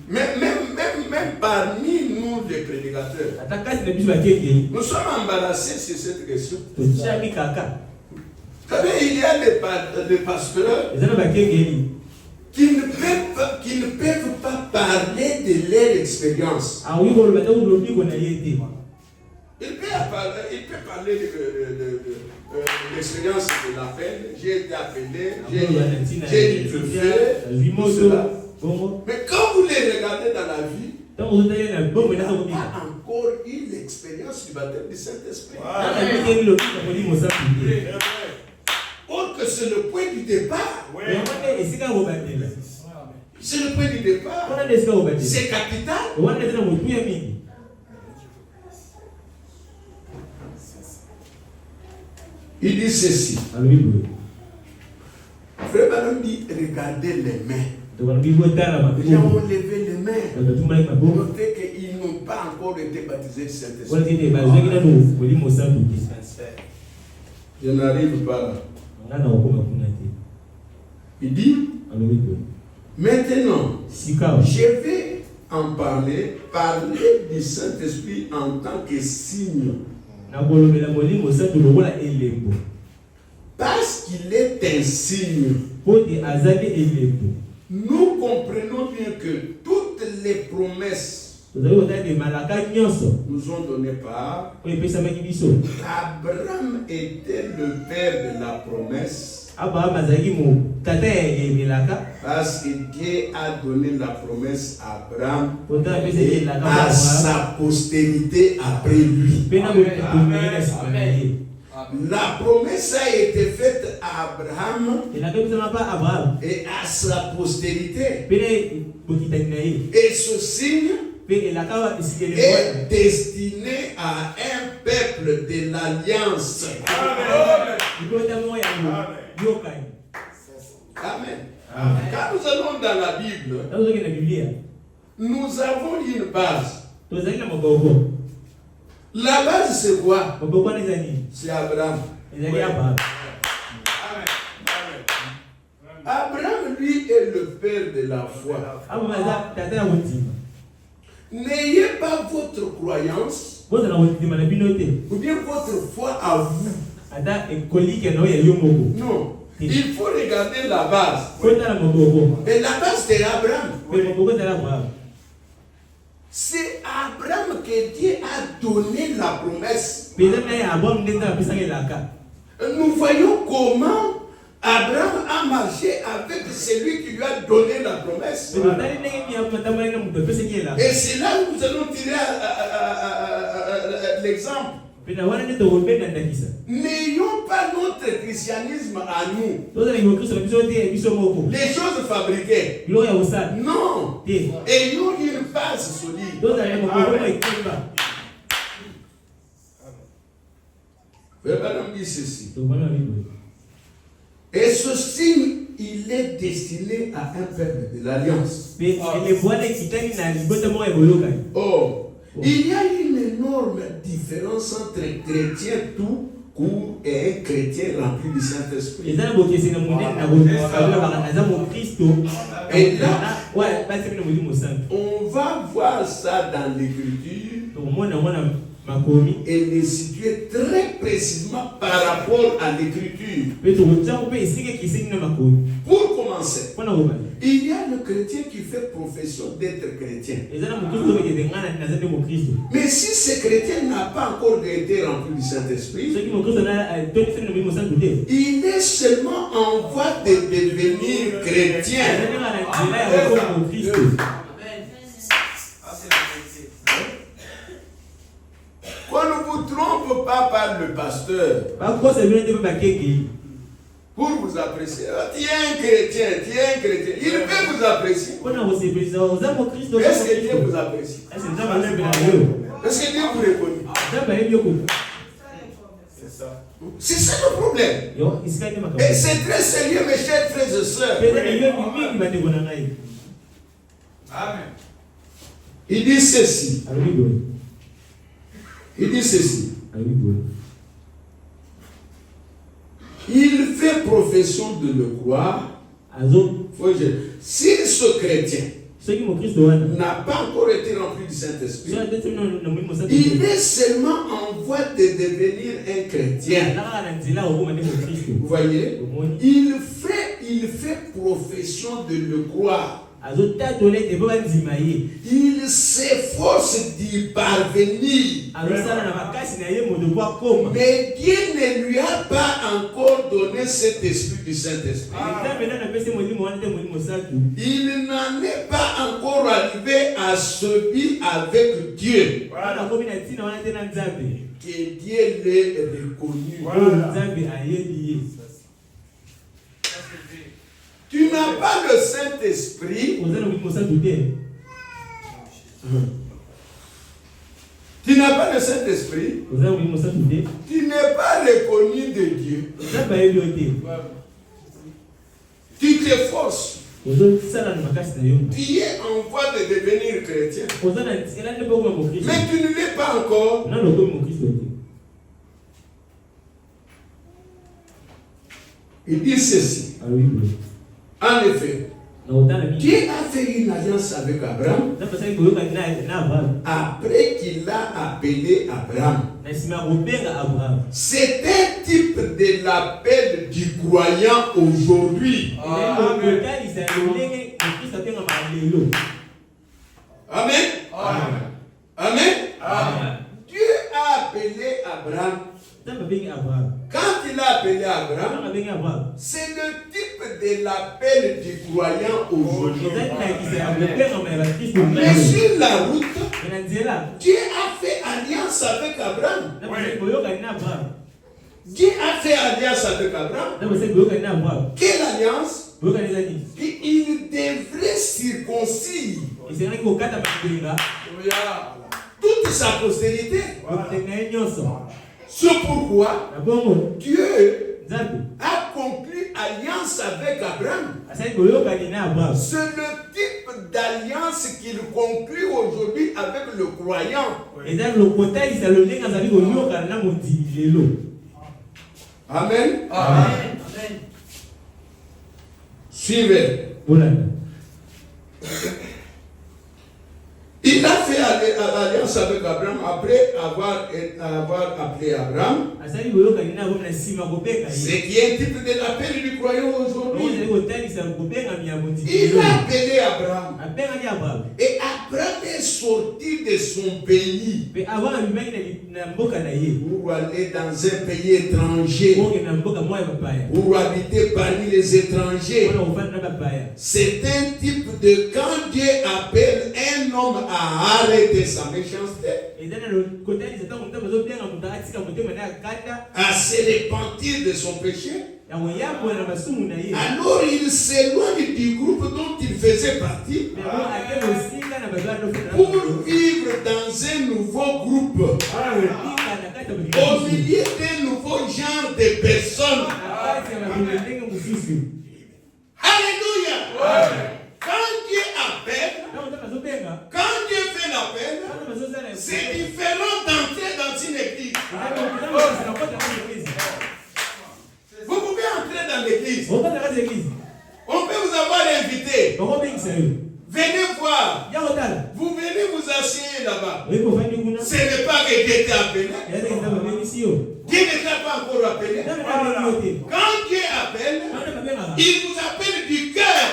Même parmi nous, les prédicateurs, nous sommes embarrassés sur cette question. Vous savez, il y a des pasteurs qui ne peuvent pas parler de leur expérience. Il peut parler l'expérience de l'appel, j'ai été appelé, j'ai dû le faire, tout cela. Mais quand vous les regardez dans la vie, il n'y a pas encore eu l'expérience du baptême du Saint-Esprit. Or que c'est le point du départ. C'est le point du départ. C'est capital. Il dit ceci. Frère Baron dit, regardez les mains. Ils ont levé les mains. Notez qu'ils n'ont pas encore été baptisés du Saint-Esprit. Je n'arrive pas là. Il dit, maintenant, je vais en parler du Saint-Esprit en tant que signe. Parce qu'il est un signe. Nous comprenons bien que toutes les promesses nous ont donné par Abraham était le père de la promesse. Parce que Dieu a donné la promesse à Abraham et à sa postérité après lui. Amen. La promesse a été faite à Abraham et à sa postérité. Et ce signe est destiné à un peuple de l'Alliance. Amen. Amen. Quand nous allons dans la Bible, nous avons une base. La base, c'est quoi? C'est Abraham. Abraham, lui, est le père de la foi. N'ayez pas votre croyance ou bien votre foi à vous. Non. Il faut regarder la base. Et la base, c'est Abraham. C'est Abraham que Dieu a donné la promesse. Nous voyons comment Abraham a marché avec celui qui lui a donné la promesse. Et c'est là où nous allons tirer l'exemple. N'ayons pas notre christianisme à nous. Les choses fabriquées. Non. Ayons une base solide. Abraham dit ceci. Et ce signe, il est destiné à un peuple de l'Alliance. Oh. Il y a une énorme différence entre un chrétien tout court et un chrétien rempli du Saint-Esprit. Et là, on va voir ça dans l'Écriture et les situer très précisément par rapport à l'Écriture. Pour commencer, il y a le chrétien qui fait profession d'être chrétien. Mais si ce chrétien n'a pas encore été rempli du Saint-Esprit, il est seulement en voie de devenir chrétien. Qu'on ne vous trompe pas par le pasteur pour vous apprécier. Tu es un chrétien, tu es un chrétien. Il peut vous apprécier. Est-ce que Dieu vous apprécie? Est-ce que Dieu vous reconnaît? C'est ça le problème. Et c'est très sérieux, mes chers frères et sœurs. Amen. Il dit ceci. Il dit ceci. Il fait profession de le croire. Si ce chrétien n'a pas encore été rempli du Saint-Esprit, il est seulement en voie de devenir un chrétien. Vous voyez, il fait profession de le croire. Il s'efforce d'y parvenir. Mais Dieu ne lui a pas encore donné cet esprit du Saint-Esprit. Il n'en est pas encore arrivé à celui avec Dieu. Que Dieu l'ait reconnu. Tu n'as pas le Saint-Esprit. Tu n'as pas le Saint-Esprit. Tu n'es pas reconnu de Dieu. Tu t'efforces. Tu es en voie de devenir chrétien. Mais tu ne l'es pas encore. Il dit ceci. En effet, Dieu a fait une alliance avec Abraham après qu'il a appelé Abraham. C'est un type de l'appel du croyant aujourd'hui. Amen. Amen. Amen. Amen. Dieu a appelé Abraham. Quand il a appelé Abraham, c'est le type de l'appel du croyant aujourd'hui. Mais sur la route, Dieu a fait alliance avec Abraham. Dieu a fait alliance avec Abraham. Quelle alliance? Il devrait circoncire toute sa postérité. C'est pourquoi Dieu a conclu alliance avec Abraham. C'est le type d'alliance qu'il conclut aujourd'hui avec le croyant. Amen. Amen. Suivez. Il a fait alliance avec Abraham après avoir appelé Abraham. Ce qui est un type de l'appel du croyant aujourd'hui. Il a appelé Abraham. Et Abraham est sorti de son pays pour aller dans un pays étranger, pour habiter parmi les étrangers. C'est un type de quand Dieu appelle un homme à arrêter sa méchanceté, à se repentir de son péché, alors il s'éloigne du groupe dont il faisait partie pour vivre dans un nouveau groupe, au milieu d'un nouveau genre de personnes. Alléluia. Quand Dieu appelle, quand Dieu fait l'appel, c'est différent d'entrer dans une église. Vous pouvez entrer dans l'église. On peut vous avoir invité. Venez voir. Vous venez vous asseoir là-bas. Ce n'est pas que Dieu t'a appelé. Dieu ne t'a pas encore appelé. Quand Dieu appelle, il vous appelle du cœur.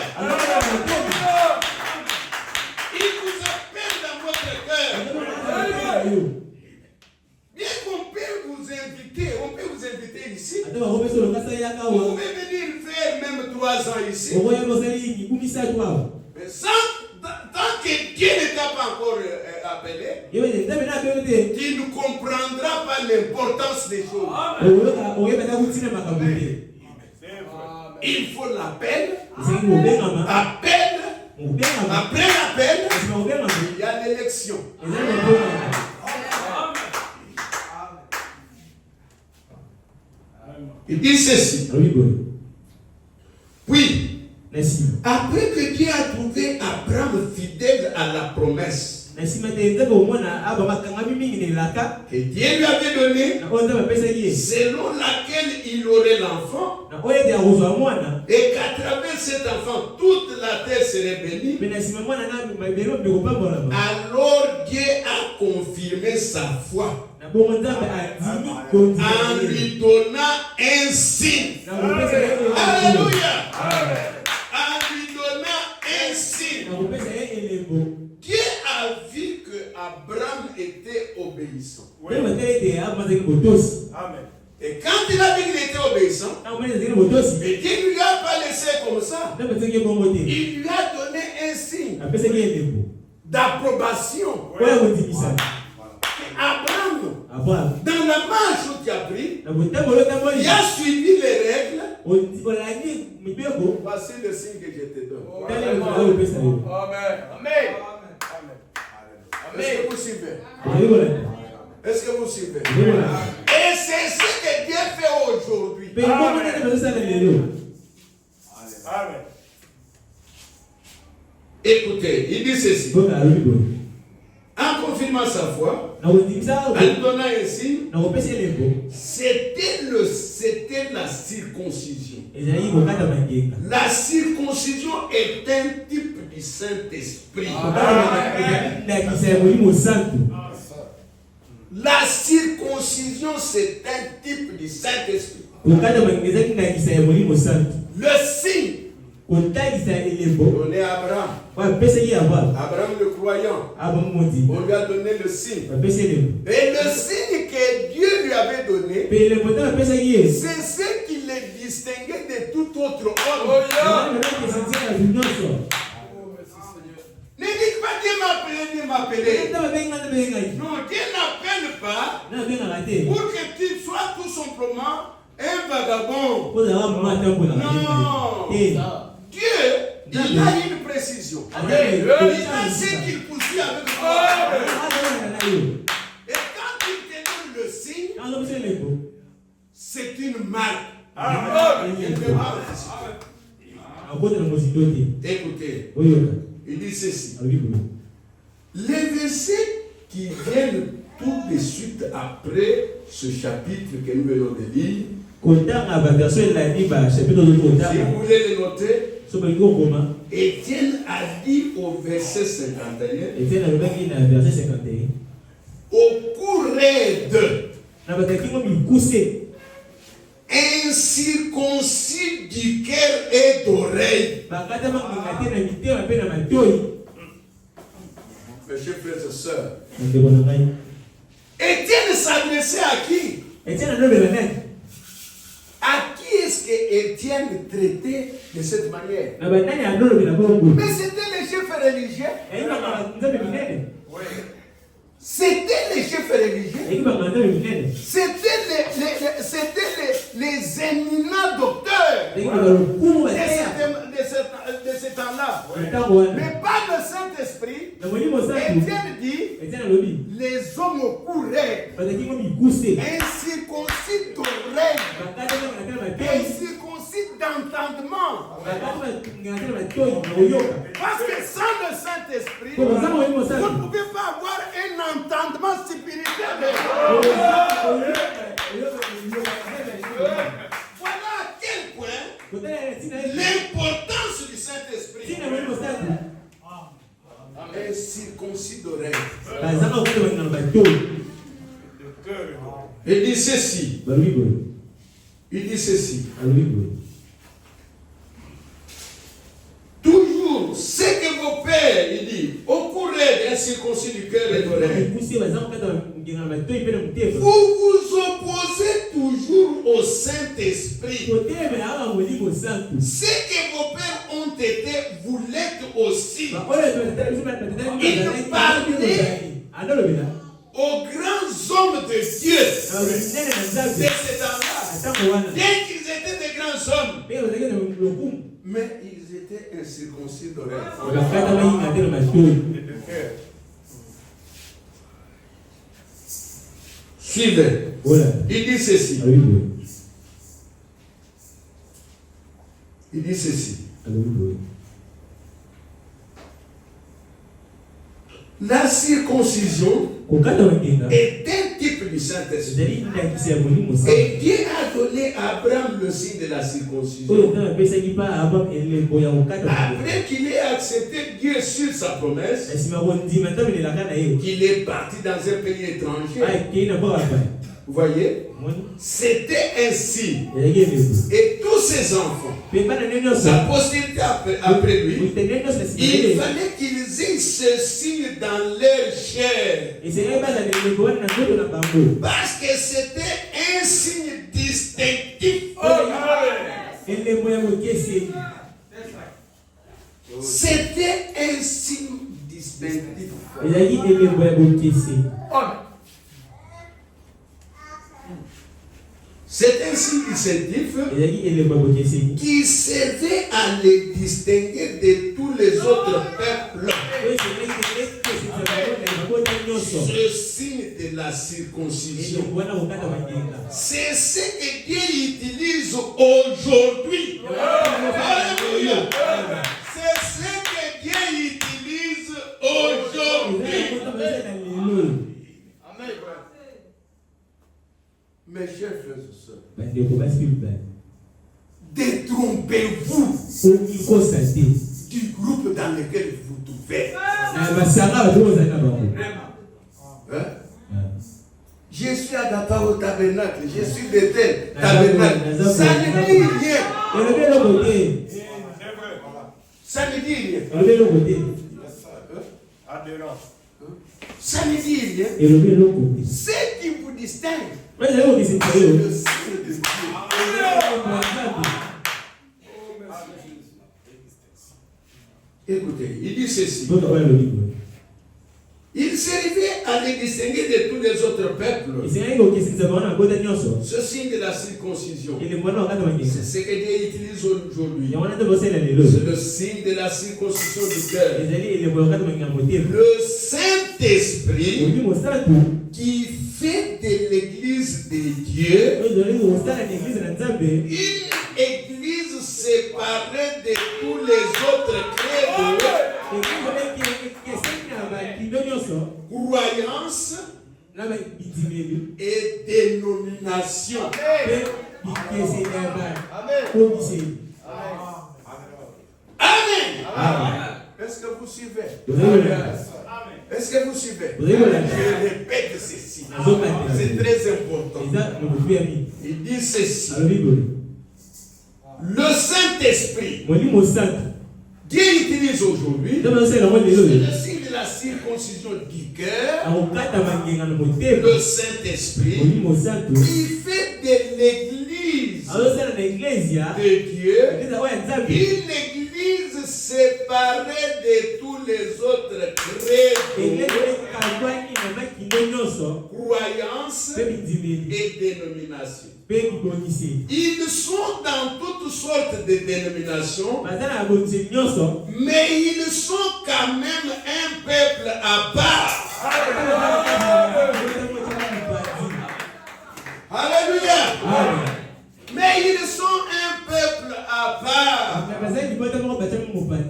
Il vous appelle dans votre cœur. Bien qu'on peut vous inviter ici. Vous pouvez venir faire même 3 ans ici. Mais tant que Dieu ne t'a pas encore appelé, tu ne comprendras pas l'importance des choses. Il faut l'appel. Après l'appel, il y a l'élection. Il dit ceci. Puis, après que Dieu a trouvé Abraham fidèle à la promesse que Dieu lui avait donnée, selon laquelle il aurait l'enfant, et qu'à travers cet enfant, toute la terre serait bénie, alors Dieu a confirmé sa foi en lui donnant un signe. Alléluia. En lui donnant un signe.
Amen.
Et quand il a vu qu'il était obéissant, et Dieu ne lui a pas laissé comme ça. Il lui a donné un signe d'approbation. Abraham, dans la marche où tu as pris, il a suivi les règles. Voici le signe que je te donne.
Amen. Amen.
Est-ce que vous suivez? Est-ce que vous suivez? Et c'est ce que Dieu fait aujourd'hui.
Amen.
Écoutez, il dit ceci. En confirmant sa foi, en lui donnant un signe, c'était la circoncision. La circoncision est un type du Saint-Esprit. La circoncision, c'est un type du Saint-Esprit. Le signe donné à Abraham. Abraham le croyant. On lui a donné le signe. Et le signe que Dieu lui avait donné, c'est ce qui le distinguait de tout autre homme. Ne dites pas Dieu m'a appelé. Non, Dieu n'appelle pas pour que tu sois tout simplement un vagabond. Non. Dieu, il a une précision. Il a ce qu'il poursuit avec toi. Et quand il te donne le signe, c'est une marque. Écoutez, il dit ceci. Les versets qui viennent tout de suite après ce chapitre que nous venons de lire, si vous voulez le noter, Étienne a dit au verset 51, au cours de incirconcis du cœur et d'oreille. Mes chers frères et sœurs, Étienne s'adressait à qui? À qui est-ce que Étienne traitait de cette manière? Mais c'était les chefs religieux. C'était les chefs religieux. C'était les éminents docteurs de ce temps-là. Mais par le Saint-Esprit, Étienne dit, les hommes couraient, incirconcis d'oreilles, incirconcis d'entendement. Parce que sans le Saint-Esprit, vous ne pouvez pas avoir un entendement spirituel. Voilà à quel point l'importance du Saint-Esprit. Un circoncis d'oreille. Il dit ceci. Il dit ceci. Toujours ce que vos pères, il dit, au cours d'un circoncis du cœur et d'oreille, vous vous opposez toujours au Saint-Esprit. Ce que vos pères ont été, vous l'êtes aussi. Il parlait aux grands hommes de Dieu de ce temps-là. Bien qu'ils étaient des grands hommes, mais ils étaient incirconcis d'oreille. Suivez. Il dit ceci. Il dit ceci. La circoncision est un type du Saint-Esprit. Et Dieu a donné à Abraham le signe de la circoncision. Après qu'il ait accepté Dieu sur sa promesse, qu'il est parti dans un pays étranger. Vous voyez? C'était ainsi. Et tous ses enfants, sa postérité après lui, il fallait qu'ils aient ce signe dans leur chair. Parce que c'était un signe distinctif. C'était un signe distinctif. C'est un signe distinctif qui servait à les distinguer de tous les autres peuples. Ce signe de la circoncision, c'est ce que Dieu utilise aujourd'hui. Alléluia. C'est ce que Dieu utilise aujourd'hui. Amen. Mes chers frères et sœurs, détrompez-vous du groupe dans lequel vous vous trouvez. Je suis à Dakar au tabernacle, je suis de tel tabernacle. Ça ne dit rien. Ça ne dit rien. Ça ne dit rien. Ce qui vous distingue, c'est le signe de Dieu. Écoutez, il dit ceci. Il servait à les distinguer de tous les autres peuples. Ce signe de la circoncision, c'est ce que Dieu utilise aujourd'hui. C'est le signe de la circoncision du cœur. Le Saint-Esprit qui fait de l'Église de Dieu une Église séparée de tous les autres credos, croyances et dénominations. Amen. Est-ce que vous suivez? Est-ce que vous suivez? Je répète ceci. C'est très important. Il dit ceci. Le Saint-Esprit, Dieu utilise aujourd'hui, c'est le signe de la circoncision du cœur. Le Saint-Esprit, il fait de l'Église de Dieu une Église séparée de tous les autres credos, croyances et dénominations. Ils sont dans toutes sortes de dénominations, mais ils sont quand même un peuple à part. Alléluia. Mais ils sont un peuple à part.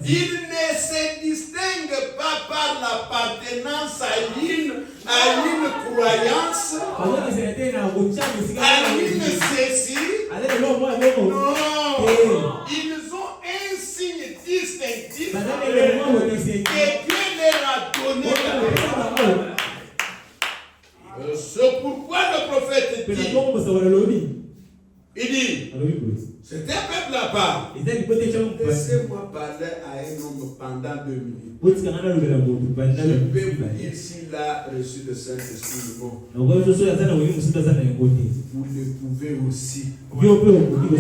Ils ne se distinguent pas par l'appartenance à une croyance, à une ceci. Non. Ils ont un signe distinctif que Dieu leur a donné. C'est pourquoi le prophète dit, il dit, c'est un peuple à part. Laissez-moi parler à un homme pendant 2 minutes. Je vais vous dire s'il a reçu le Saint-Esprit ou non. Vous le pouvez aussi.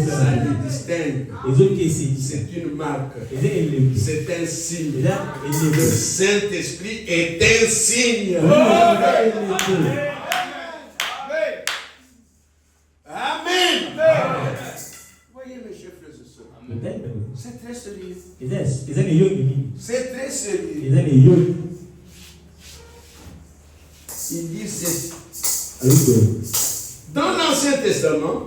Ça le distingue. C'est une marque. C'est un signe. Le Saint-Esprit est un signe. Amen. Voyez mes chers frères et sœurs, c'est très sérieux. C'est très sérieux. Il dit ceci. Dans l'Ancien Testament,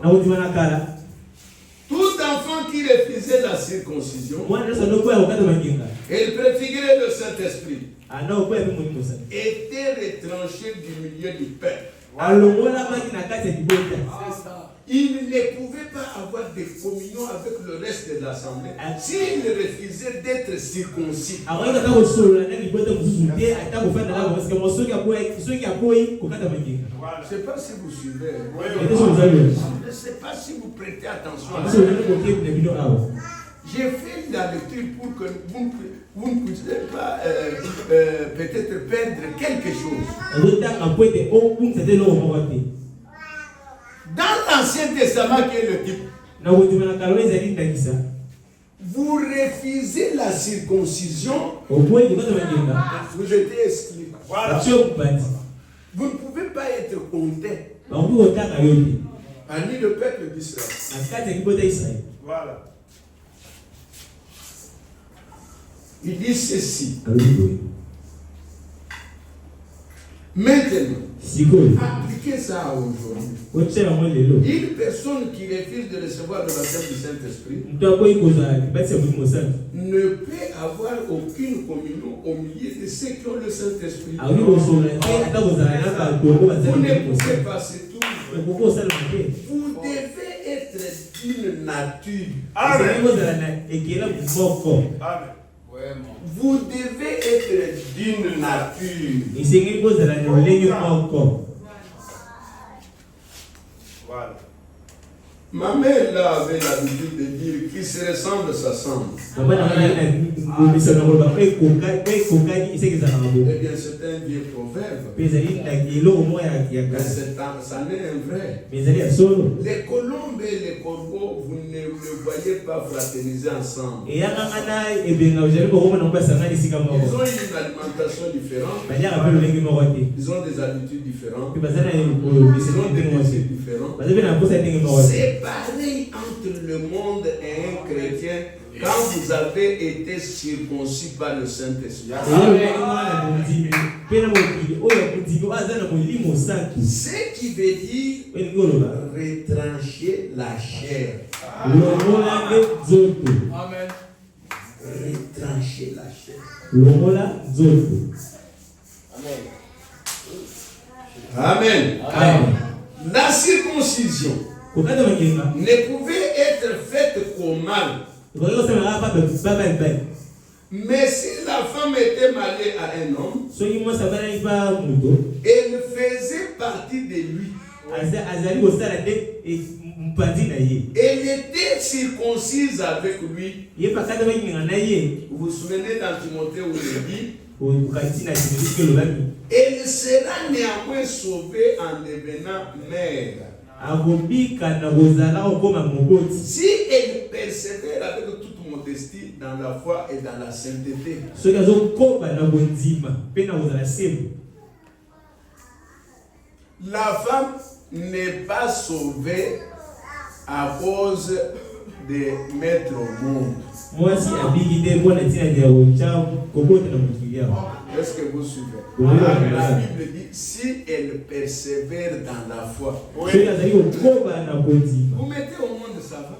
tout enfant qui refusait la circoncision, il préfigurait le Saint-Esprit, était retranché du milieu du peuple. C'est ça. il ne pouvait pas avoir de communion avec le reste de l'assemblée s'il refusait d'être circoncis. Je ne sais pas si vous suivez. Je ne sais pas si vous prêtez attention à ça. J'ai fait la lecture pour que vous ne puissiez pas peut-être perdre quelque chose. Dans l'Ancien Testament, qui est le type, vous refusez la circoncision, vous êtes exclu. Voilà. Vous ne pouvez pas être compté parmi le peuple d'Israël. Voilà. Il dit ceci. Maintenant, appliquez ça aujourd'hui. Une personne qui refuse de recevoir le baptême du Saint-Esprit ne peut avoir aucune communion au milieu de ceux qui ont le Saint-Esprit. Vous ne pouvez pas se tout. Vous devez être d'une nature. Amen. Vous devez être d'une nature. Voilà. Ma mère là avait l'habitude de dire qui se ressemble s'assemble. Eh bien, c'est un vieux proverbe. Ça n'est un vrai. Les colombes et les corbeaux, vous ne les voyez pas fraterniser ensemble. Ils ont une alimentation différente. Ils ont des habitudes différentes. Ils ont des pensées différentes. C'est pareil entre le monde et un chrétien quand vous avez été circoncis par le Saint-Esprit. Ce qui veut dire retrancher la chair. Amen. Retrancher la chair. Amen. Amen. La circoncision ne pouvait être faite qu'au mal. Mais si la femme était mariée à un homme, elle faisait partie de lui. Elle était circoncise avec lui. Vous vous souvenez dans Timothée où il dit, elle sera néanmoins sauvée en devenant mère. Si elle persévère avec toute modestie dans la foi et dans la sainteté. La femme n'est pas sauvée à cause de mettre au monde. Est-ce que vous suivez? La Bible dit si elle persévère dans la foi. Vous mettez au monde, ça va?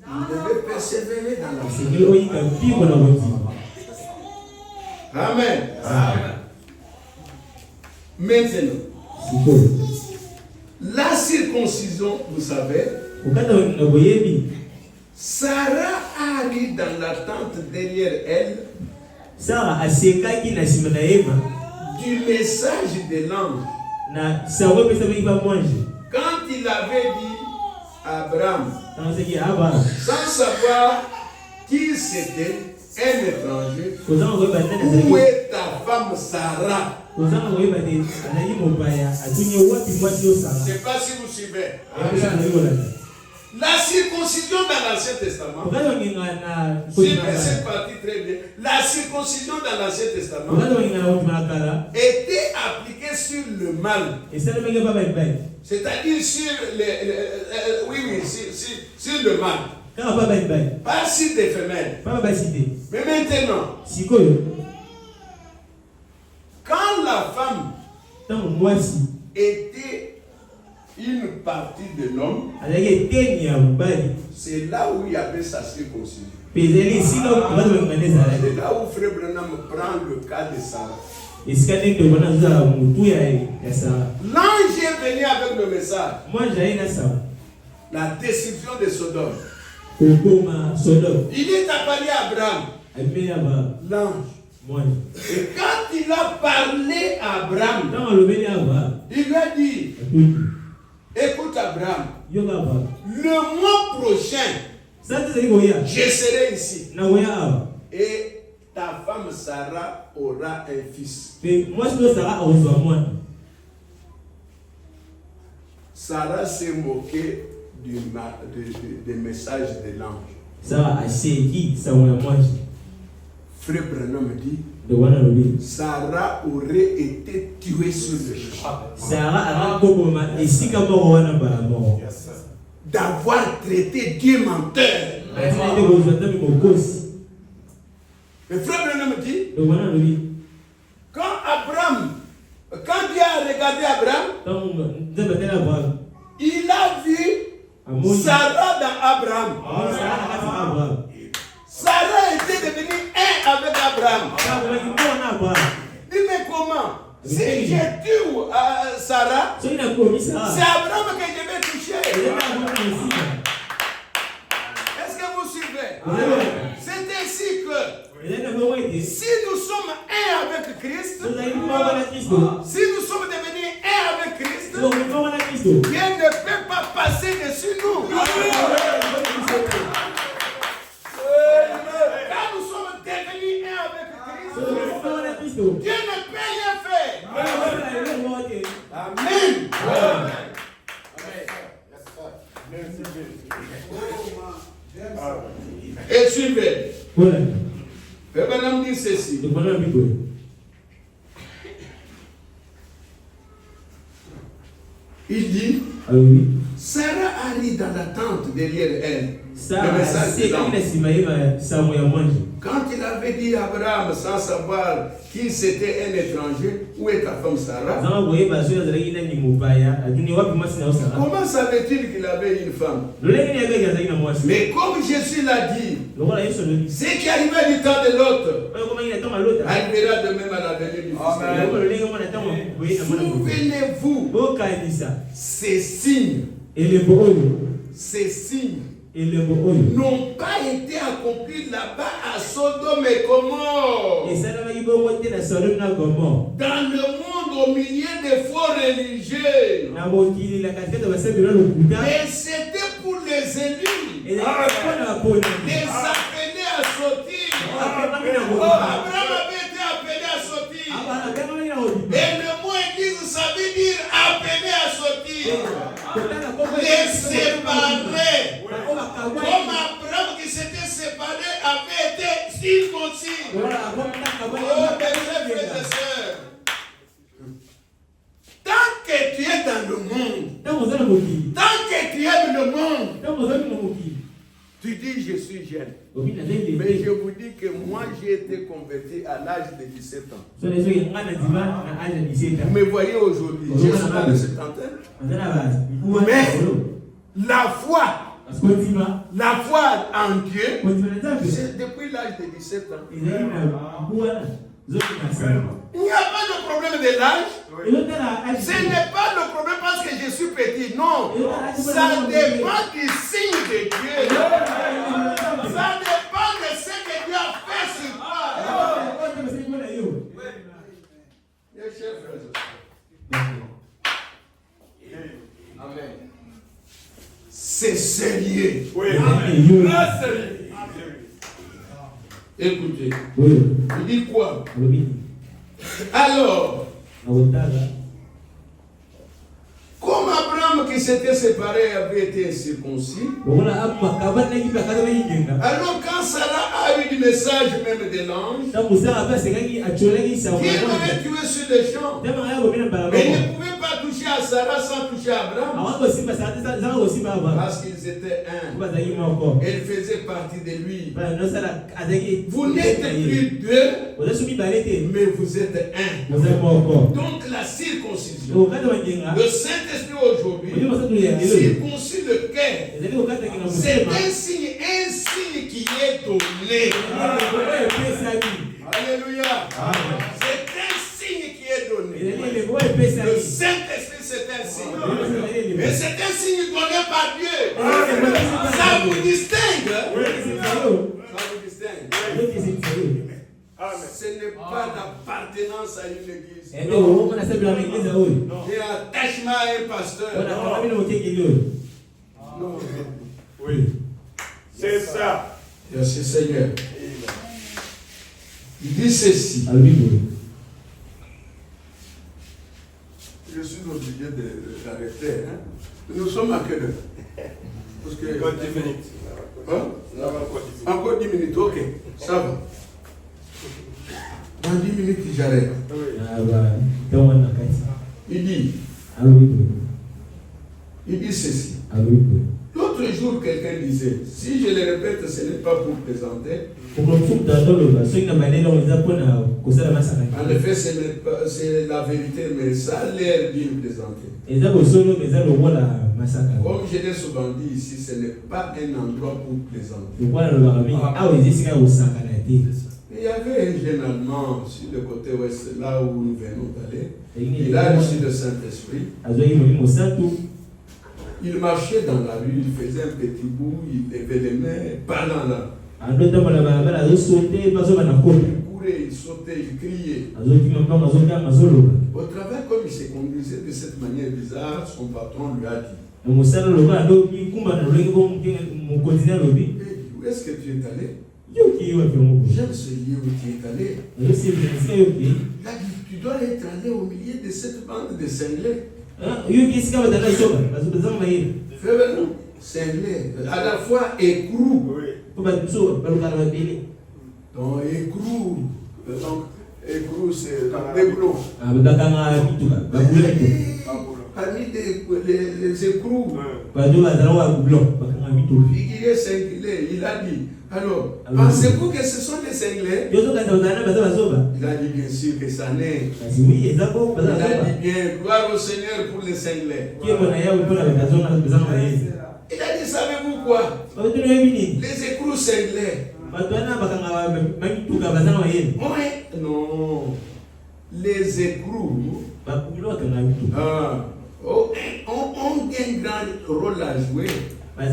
Vous devez persévérer dans la foi. Amen. Amen. Maintenant, la circoncision, vous savez, Sarah a mis dans la tente derrière elle du message de l'ange. Quand il avait dit à Abraham, sans savoir qui c'était, un étranger, où est ta femme Sarah? Je ne sais pas si vous suivez. La circoncision dans l'Ancien Testament, c'est parti très bien. La circoncision dans l'Ancien Testament était appliquée sur le mal. C'est-à-dire sur sur le mal. Pas sur des femelles. Mais maintenant, quand la femme était une partie de l'homme, c'est là où il y avait sa circoncision. C'est là où Frère Branham prend le cas de Sarah. L'ange est venu avec le message. La destruction de Sodome. Il est appelé Abraham. L'ange. Et quand il a parlé à Abraham, il lui a dit, écoute Abraham, le mois prochain, je serai ici. Et ta femme Sarah aura un fils. Sarah s'est moquée des messages de l'ange. Frère Branham dit, Sarah aurait été tuée sur le champ. D'avoir traité Dieu menteur. Le frère Branham dit, quand Dieu a regardé Abraham, il a vu Sarah dans Abraham. Sarah était devenue un avec Abraham. Dis mais comment? Si je tue Sarah, c'est Abraham que je vais toucher. Est-ce que vous suivez? C'est ainsi que si nous sommes un avec Christ, si nous sommes devenus un avec Christ, Dieu ne peut pas passer dessus nous. Quand nous sommes devenus un avec Christ, Dieu ne peut rien faire. Amen. Et suivez. Père Branham dit ceci. Il dit, Sarah arrive dans la tente derrière elle. Le message de l'ange. Quand il avait dit à Abraham sans savoir qu'il c'était un étranger, où est ta femme Sarah? Comment savait-il qu'il avait une femme? Mais comme Jésus l'a dit, ce qui arrivait du temps de l'autre arrivera de même à la venue du Fils. Souvenez-vous, ces signes n'ont pas été accomplis là-bas à Sodome et Gomorrhe. Dans le monde au milieu des faux religieux. Mais c'était pour les élus. Les appeler à sortir. Abraham avait été appelé à sortir. Et le mot église, ça veut dire appeler à sortir. Les séparer. Comme Abraham qui s'était séparé avait été circoncis. Oh, mes frères et sœurs. Tant que tu es dans le monde, tant que tu aimes le monde, tu dis je suis jeune. Mais je vous dis que moi j'ai été converti à l'âge de 17 ans. Vous me voyez aujourd'hui, j'ai seulement de 70 ans. Mais la foi en Dieu, c'est depuis l'âge de 17 ans. Il n'y a pas de problème de l'âge. Ce n'est pas le problème parce que je suis petit. Non. Ça dépend du signe de Dieu. Ça dépend de ce que Dieu a fait sur toi. Amen. C'est sérieux. Oui. Très sérieux. Écoutez. Il dit quoi? Alors, comme Abraham qui s'était séparé avait été circoncis, alors quand Sarah a eu du message même de l'ange, qui l'aurait tué sur le champ, mais il ne pouvait pas toucher à Sarah sans toucher à Abraham, parce qu'ils étaient un. Elle faisait partie de lui. Vous n'êtes plus deux, mais vous êtes un. Donc la circoncision, le Saint-Esprit aujourd'hui circoncit le cœur. C'est un signe qui est donné. Alléluia. C'est un signe par Dieu. Ça vous distingue. Ça vous distingue. Ce n'est pas l'appartenance à une église. Et attachement à un pasteur. Non.
Oui. C'est ça.
Merci Seigneur. Il dit ceci. Je suis obligé d'arrêter. Hein? Nous sommes à quelle heure? Parce que...
Encore 10 minutes.
Hein? Encore 10 minutes, ok. Ça va. Dans 10 minutes, j'arrête. Il dit ceci. L'autre jour, quelqu'un disait, si je le répète, ce n'est pas pour présenter. En effet, c'est la vérité, mais ça a l'air d'une plaisanterie. Comme je l'ai souvent dit ici, ce n'est pas un endroit pour plaisanter. Il y avait un jeune Allemand sur le côté ouest, là où nous venons d'aller. Il a reçu le Saint-Esprit. Il marchait dans la rue, il faisait un petit bout, il levait les mains, parlant là. Il courait, il sautait, il criait. Au travail, comme il se conduisait de cette manière bizarre, son patron lui a dit, où est-ce que tu es allé? J'aime ce lieu où tu es allé. Il a dit, tu dois être allé au milieu de cette bande de cinglés. Cinglés, à la fois écrou. Donc écrou, c'est des gros. Parmi les écrous, figurez cinglés, il a dit, alors, pensez-vous que ce sont des cinglés? Il a dit bien sûr que ça n'est. Il a dit bien, gloire au Seigneur pour les cinglés. Il a dit, savez-vous quoi? Les écrous cinglés. Non, les écrous ont un grand rôle à jouer. Il a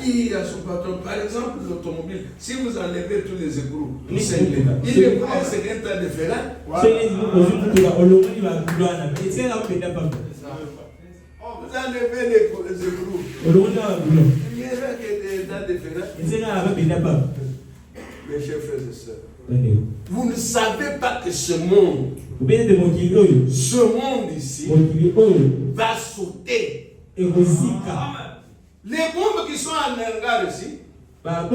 dit à son patron, par exemple, l'automobile, si vous enlevez tous les écrous, il est pour un second tas de ferraille. Vous enlevez les écrous. Il n'y aura que des tas de ferraille. Mes chers frères et sœurs, vous ne savez pas que ce monde ici va sauter. Les bombes qui sont en hangar ici, les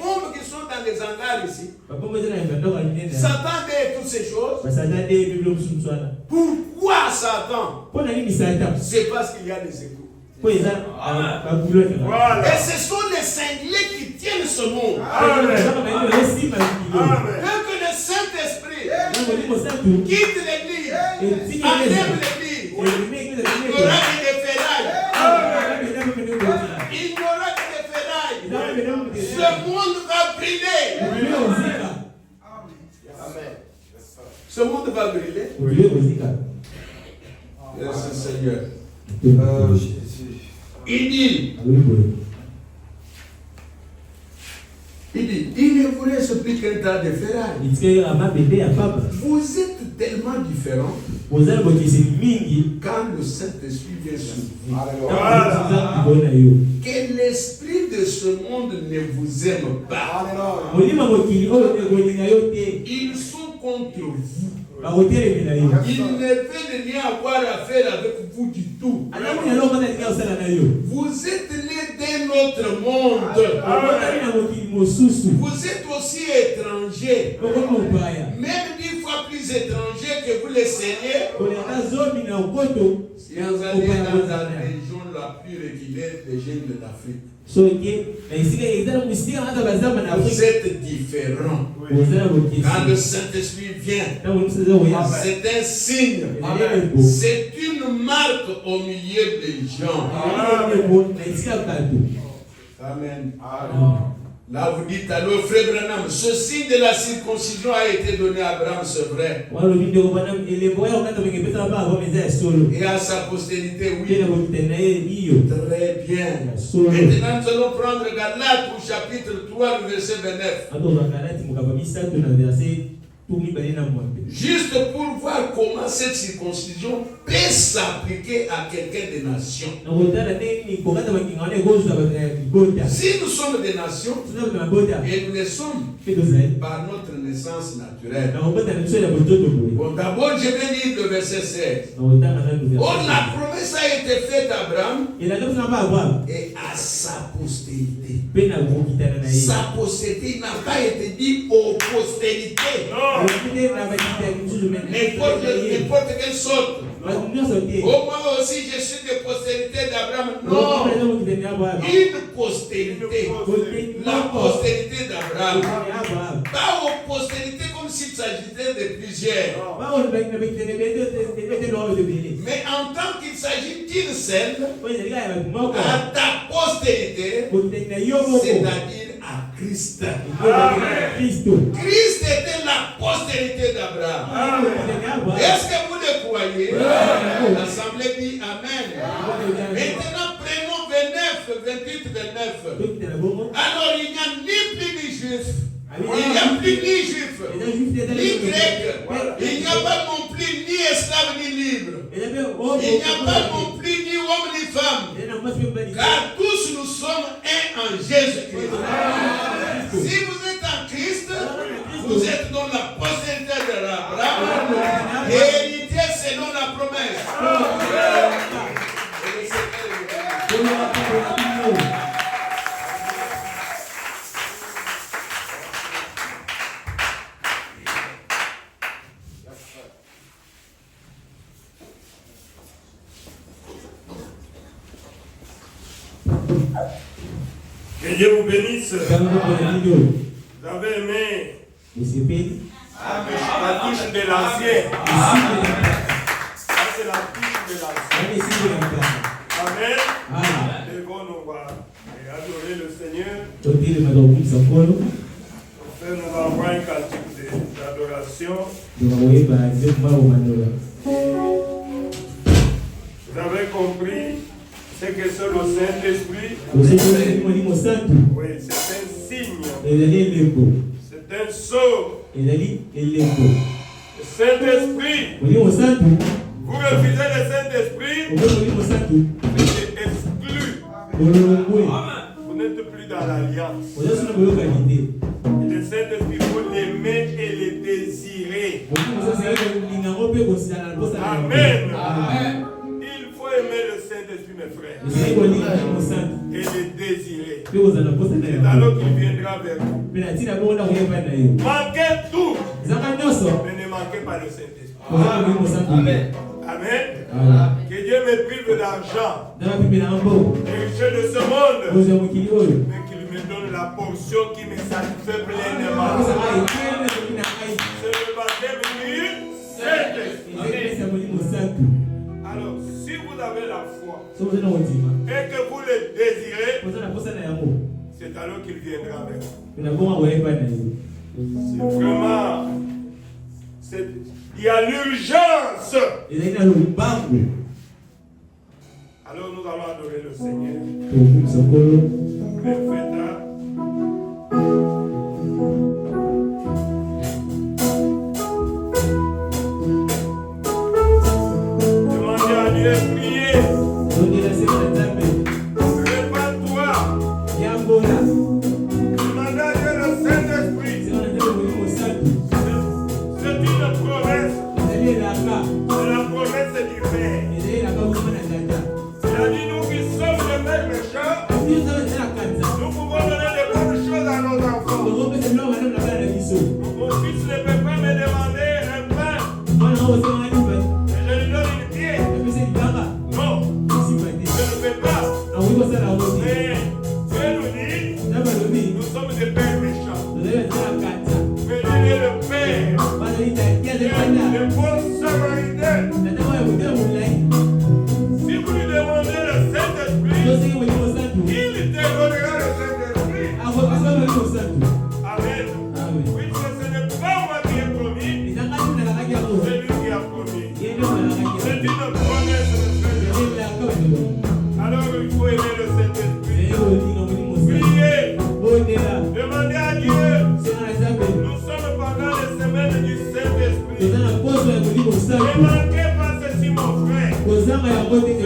bombes qui sont dans les hangars ici, Satan fait toutes ces choses. Pourquoi Satan? C'est parce qu'il y a des échos. Et ce sont les cinglés qui tiennent ce monde. Que le Saint-Esprit quitte l'église, enlève l'église, il n'y aura que des ferrailles. Il n'y aura que des ferrailles. Ce monde va brûler. Amen. Ce monde va brûler. Merci Seigneur. Il ne vous reste plus qu'un tas de ferraille. Vous êtes tellement différents quand le Saint-Esprit vient sur vous. Que l'esprit de ce monde ne vous aime pas. Ils sont contre vous. Ils ne veulent rien avoir à faire avec vous du tout. Vous êtes nés d'un autre monde. Vous êtes aussi étrangers. Même 10 fois plus étrangers que vous les seigneurs. Si vous allez dans la région la plus reculée des jeunes de l'Afrique, vous êtes différents. Quand le Saint-Esprit vient, c'est un signe. C'est une marque au milieu des gens. Amen. Là, vous dites, alors, frère Branham, ce signe de la circoncision a été donné à Abraham, c'est vrai. Et à sa postérité, oui. Très bien. Maintenant, nous allons prendre Galates au chapitre 3, le verset 29. Juste pour voir comment cette circoncision peut s'appliquer à quelqu'un des nations. Si nous sommes des nations, et nous le sommes par notre naissance naturelle. Bon, d'abord, je vais lire le verset 16. Oh, la promesse a été faite à Abraham et à sa postérité. Sa postérité, il n'a pas été dit aux postérités. Non. N'importe quelle sorte. Oh, moi aussi, je suis de postérité d'Abraham. Non. Une postérité. La postérité d'Abraham. Pas aux postérités comme s'il s'agissait de plusieurs. Mais en tant qu'il s'agit d'une seule, à ta postérité, c'est-à-dire à Christ. Christ était la postérité d'Abraham. Est-ce que vous le croyez? L'Assemblée dit Amen. Maintenant, prenons 29, 28, 29. Alors, il n'y a ni plus ni juif. Il n'y a plus ni juif, ni grec. Il n'y a pas non plus ni esclave ni libre. Il n'y a pas non plus ni homme ni femme. Car tous nous sommes un en Jésus-Christ. Si vous êtes en Christ, vous êtes dans la postérité de l'Abraham, héritier selon la promesse.
Que Dieu vous bénisse. Vous avez aimé la touche de l'ancien. Ça, c'est la touche de l'ancien. Amen. Devant nous, on va adorer le Seigneur. Nous va avoir un cantique d'adoration. Vous avez compris ce que c'est le Saint-Esprit? Oui, c'est un signe. C'est un sceau. Le Saint-Esprit. Vous refusez le Saint-Esprit, c'est exclu. Vous n'êtes plus dans l'alliance. Le Saint-Esprit, vous l'aimez et le désirez. Amen. Il faut aimer le Saint-Esprit, mes frères, et le désirer. C'est alors qu'il viendra vers vous. Manquez tout, mais ne manquez pas le Saint-Esprit. Amen. Amen. Que Dieu me prive d'argent, richesse de ce monde, mais qu'il me donne la portion qui me satisfait pleinement. C'est le baptême du Saint-Esprit. Alors, si vous avez la foi et que vous le désirez, c'est alors qu'il viendra vers vous. C'est vraiment... Il y a l'urgence. Alors nous allons adorer le Seigneur. Demandez à Dieu de prier. Répands-toi. Demandez à Dieu le Saint-Esprit. C'est une promesse. C'est la promesse du Père. Il a dit nous qui sommes les pères méchants.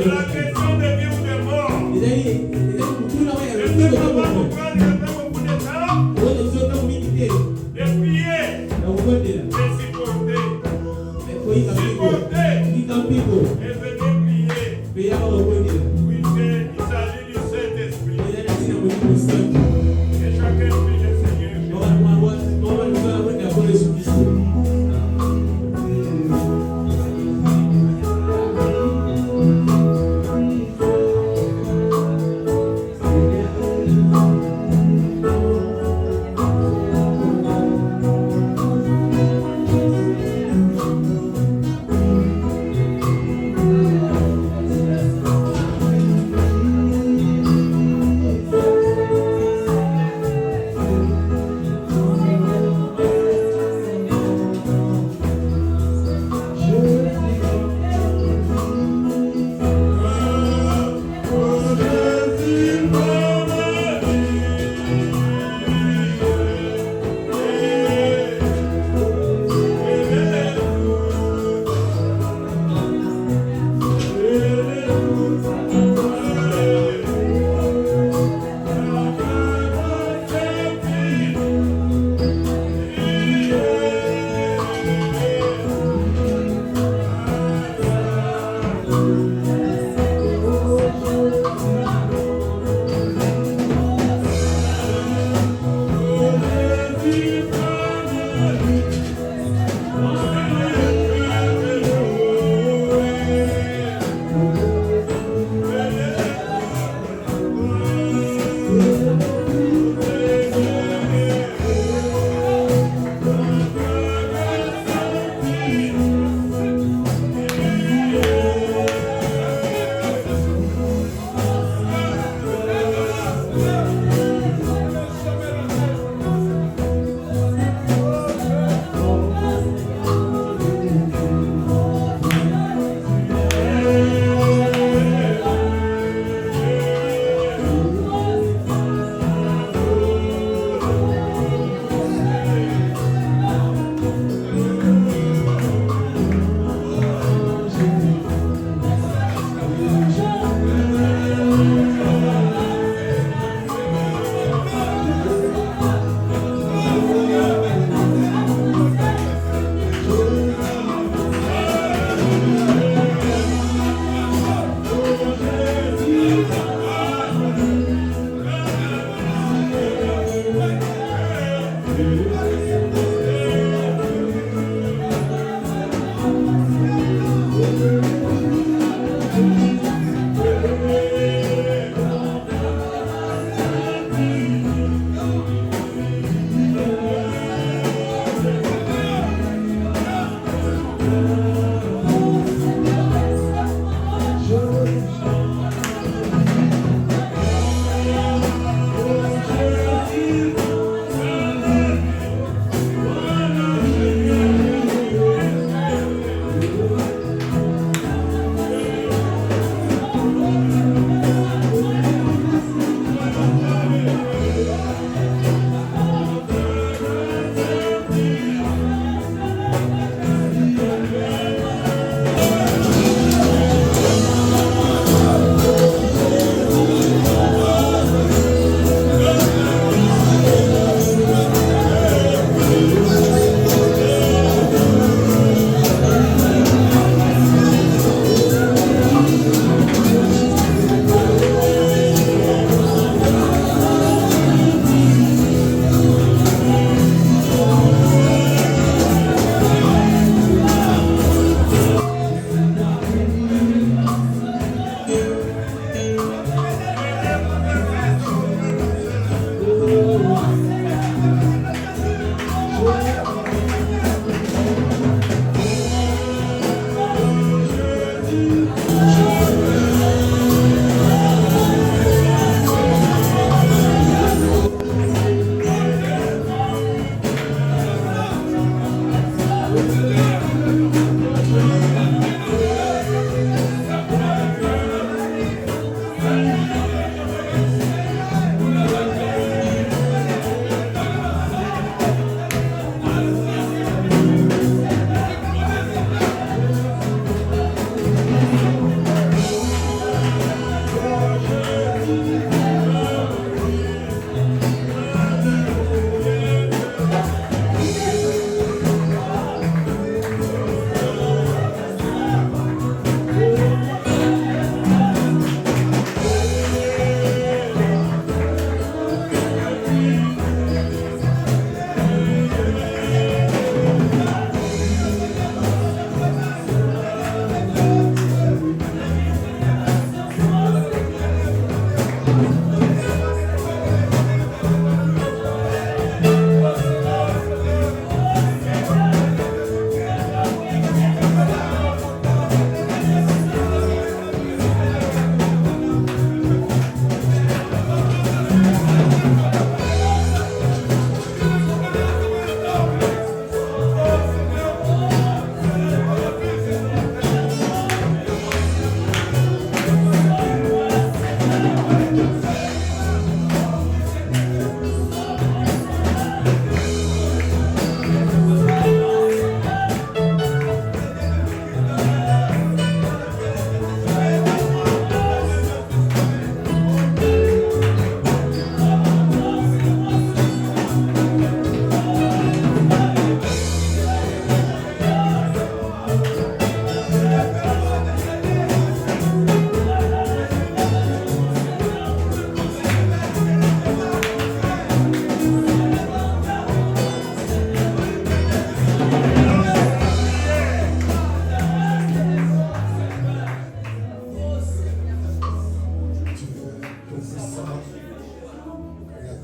C'est la question de vie ou de mort. Je ne peux pas vous prendre le temps au bout de temps. De prier. De supporter. Supporter. Et venez prier. Oui, il s'agit du Saint-Esprit. Et chacun prie le Seigneur.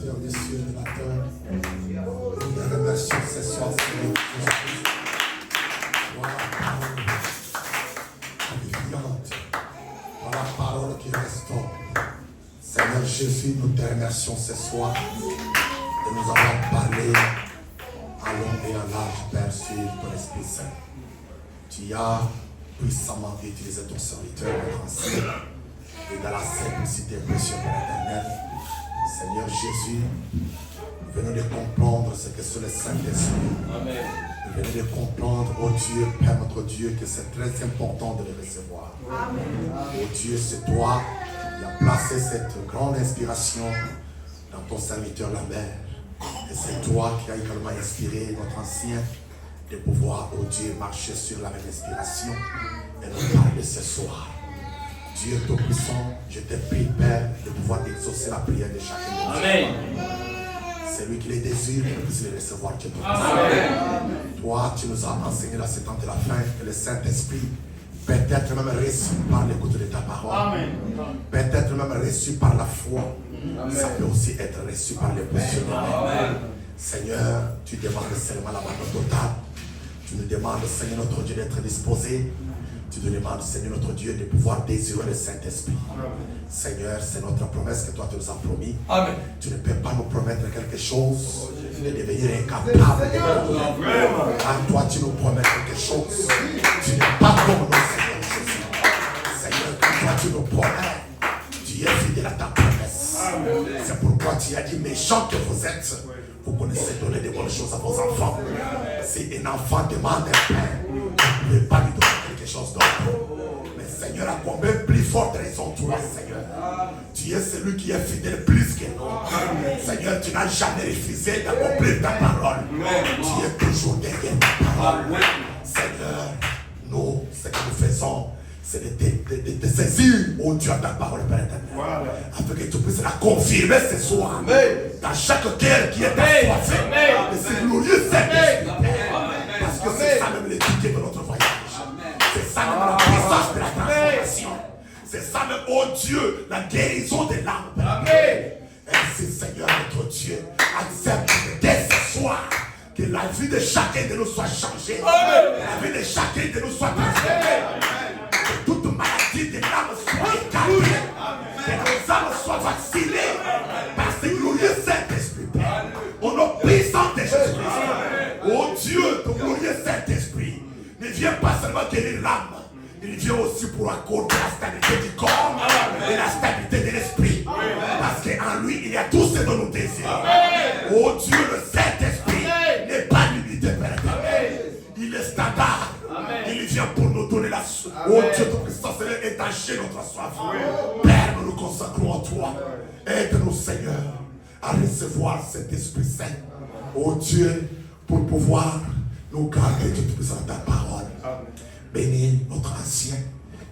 créateur des cieux et de la terre. Nous te remercions ce soir, Seigneur Jésus. Voilà la parole édifiante. Voilà la parole qui restaure. Seigneur Jésus, nous te remercions ce soir de nous avoir parlé à long et à large, Père, sur ton Esprit Saint. Tu as puissamment utilisé ton serviteur, notre ancien, et dans la simplicité précieuse de l'Éternel. Seigneur Jésus, nous venons de comprendre ce que c'est le Saint-Esprit.
Amen.
Nous venons de comprendre, oh Dieu, Père notre Dieu, que c'est très important de le recevoir. Amen. Oh Dieu, c'est toi qui as placé cette grande inspiration dans ton serviteur la mère. Et c'est toi qui as également inspiré notre ancien de pouvoir, oh Dieu, marcher sur la même inspiration et nous parler ce soir. Dieu Tout-Puissant, je te prie, Père, de pouvoir exaucer la prière de chacun de nous.
Amen.
C'est lui qui les désire, que nous puissions les recevoir, Dieu Tout-Puissant. Toi, tu nous as enseigné la séquence de la fin, que le Saint-Esprit, peut-être même reçu par l'écoute de ta parole, peut-être même reçu par la foi, ça peut aussi être reçu par les positionnements. Seigneur, tu demandes seulement l'abandon total. Tu nous demandes, Seigneur notre Dieu, d'être disposé. Tu nous demandes, Seigneur notre Dieu, de pouvoir désirer le Saint-Esprit. Seigneur, c'est notre promesse que toi tu nous as promis. Amen. Tu ne peux pas nous promettre quelque chose et devenir incapable. Quand toi tu nous promets quelque chose, tu n'es pas comme nous, Seigneur Jésus. Seigneur, quand toi tu nous promets, tu es fidèle à ta promesse. C'est pourquoi tu as dit, méchants que vous êtes, vous connaissez donner des bonnes choses à vos enfants. Si un enfant demande un pain, vous ne pouvez pas lui donner quelque chose d'autre. Mais Seigneur, à combien plus forte raison toi, Seigneur. Tu es celui qui est fidèle plus que nous. Seigneur, tu n'as jamais refusé d'accomplir ta parole. Tu es toujours derrière ta parole. Seigneur, nous, ce que nous faisons, c'est de saisir, oh Dieu, ta parole, Père éternel. Afin que tu puisses la confirmer ce soir. Dans chaque cœur qui est assoiffé. Et c'est glorieux, Saint-Esprit. Parce que c'est ça même l'équité de notre voyage. C'est ça même la puissance de la transformation. C'est ça même, oh Dieu, la guérison de l'âme. Ainsi, Seigneur, notre Dieu, accepte dès ce soir que la vie de chacun de nous soit changée. La vie de chacun de nous soit transformée. Que toute maladie de l'âme soit écartée. Que nos âmes soient vaccinées par ce glorieux Saint-Esprit, Père. Au nom puissant de Jésus-Christ. Oh Dieu, ton glorieux Saint-Esprit ne vient pas seulement guérir l'âme, il vient aussi pour accorder la stabilité du corps et la stabilité de l'esprit. Parce qu'en lui, il y a tout ce dont nous désirons. Oh Dieu, le Saint-Esprit n'est pas limité, Père éternel. Il est standard. Il vient pour nous donner la soif. Oh Dieu, ton puissance est étancher notre soif. Père, nous nous consacrons en toi. Aide-nous, Seigneur, à recevoir cet Esprit Saint. Oh Dieu, pour pouvoir nous garder de tout dans ta parole. Bénis notre ancien.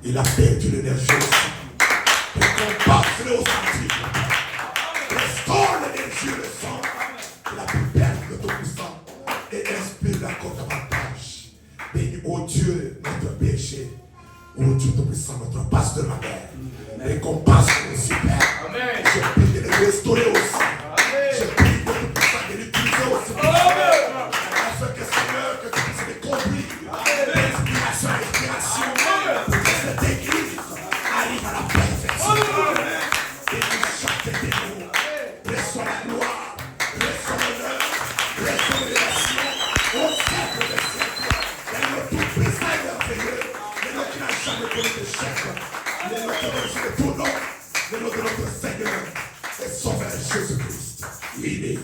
Il a perdu l'énergie aussi. Récompense-le au sentier. Restaure l'énergie et le sang. Il a pu perdre le tout-puissant. Et inspire encore davantage. Bénis, oh Dieu, notre péché. Oh Dieu tout-puissant, notre passe de la mer. Récompense-le aussi, Père. Je prie de le restaurer aussi. Je prie de tout-puissant de l'utiliser aussi. Afin que Seigneur, que tu puisses les conduire. L'inspiration et l'inspiration. Pour que cette église arrive à la perfection. Et que chacun de nous reçoit la gloire, reçoit l'honneur, reçoit l'élection au siècle des siècles. Et le tout-puissant et merveilleux, le nom qui n'a jamais connu de chef, le nom qui reçoit de tout nom, le nom de notre Seigneur et Sauveur Jésus-Christ. Il est.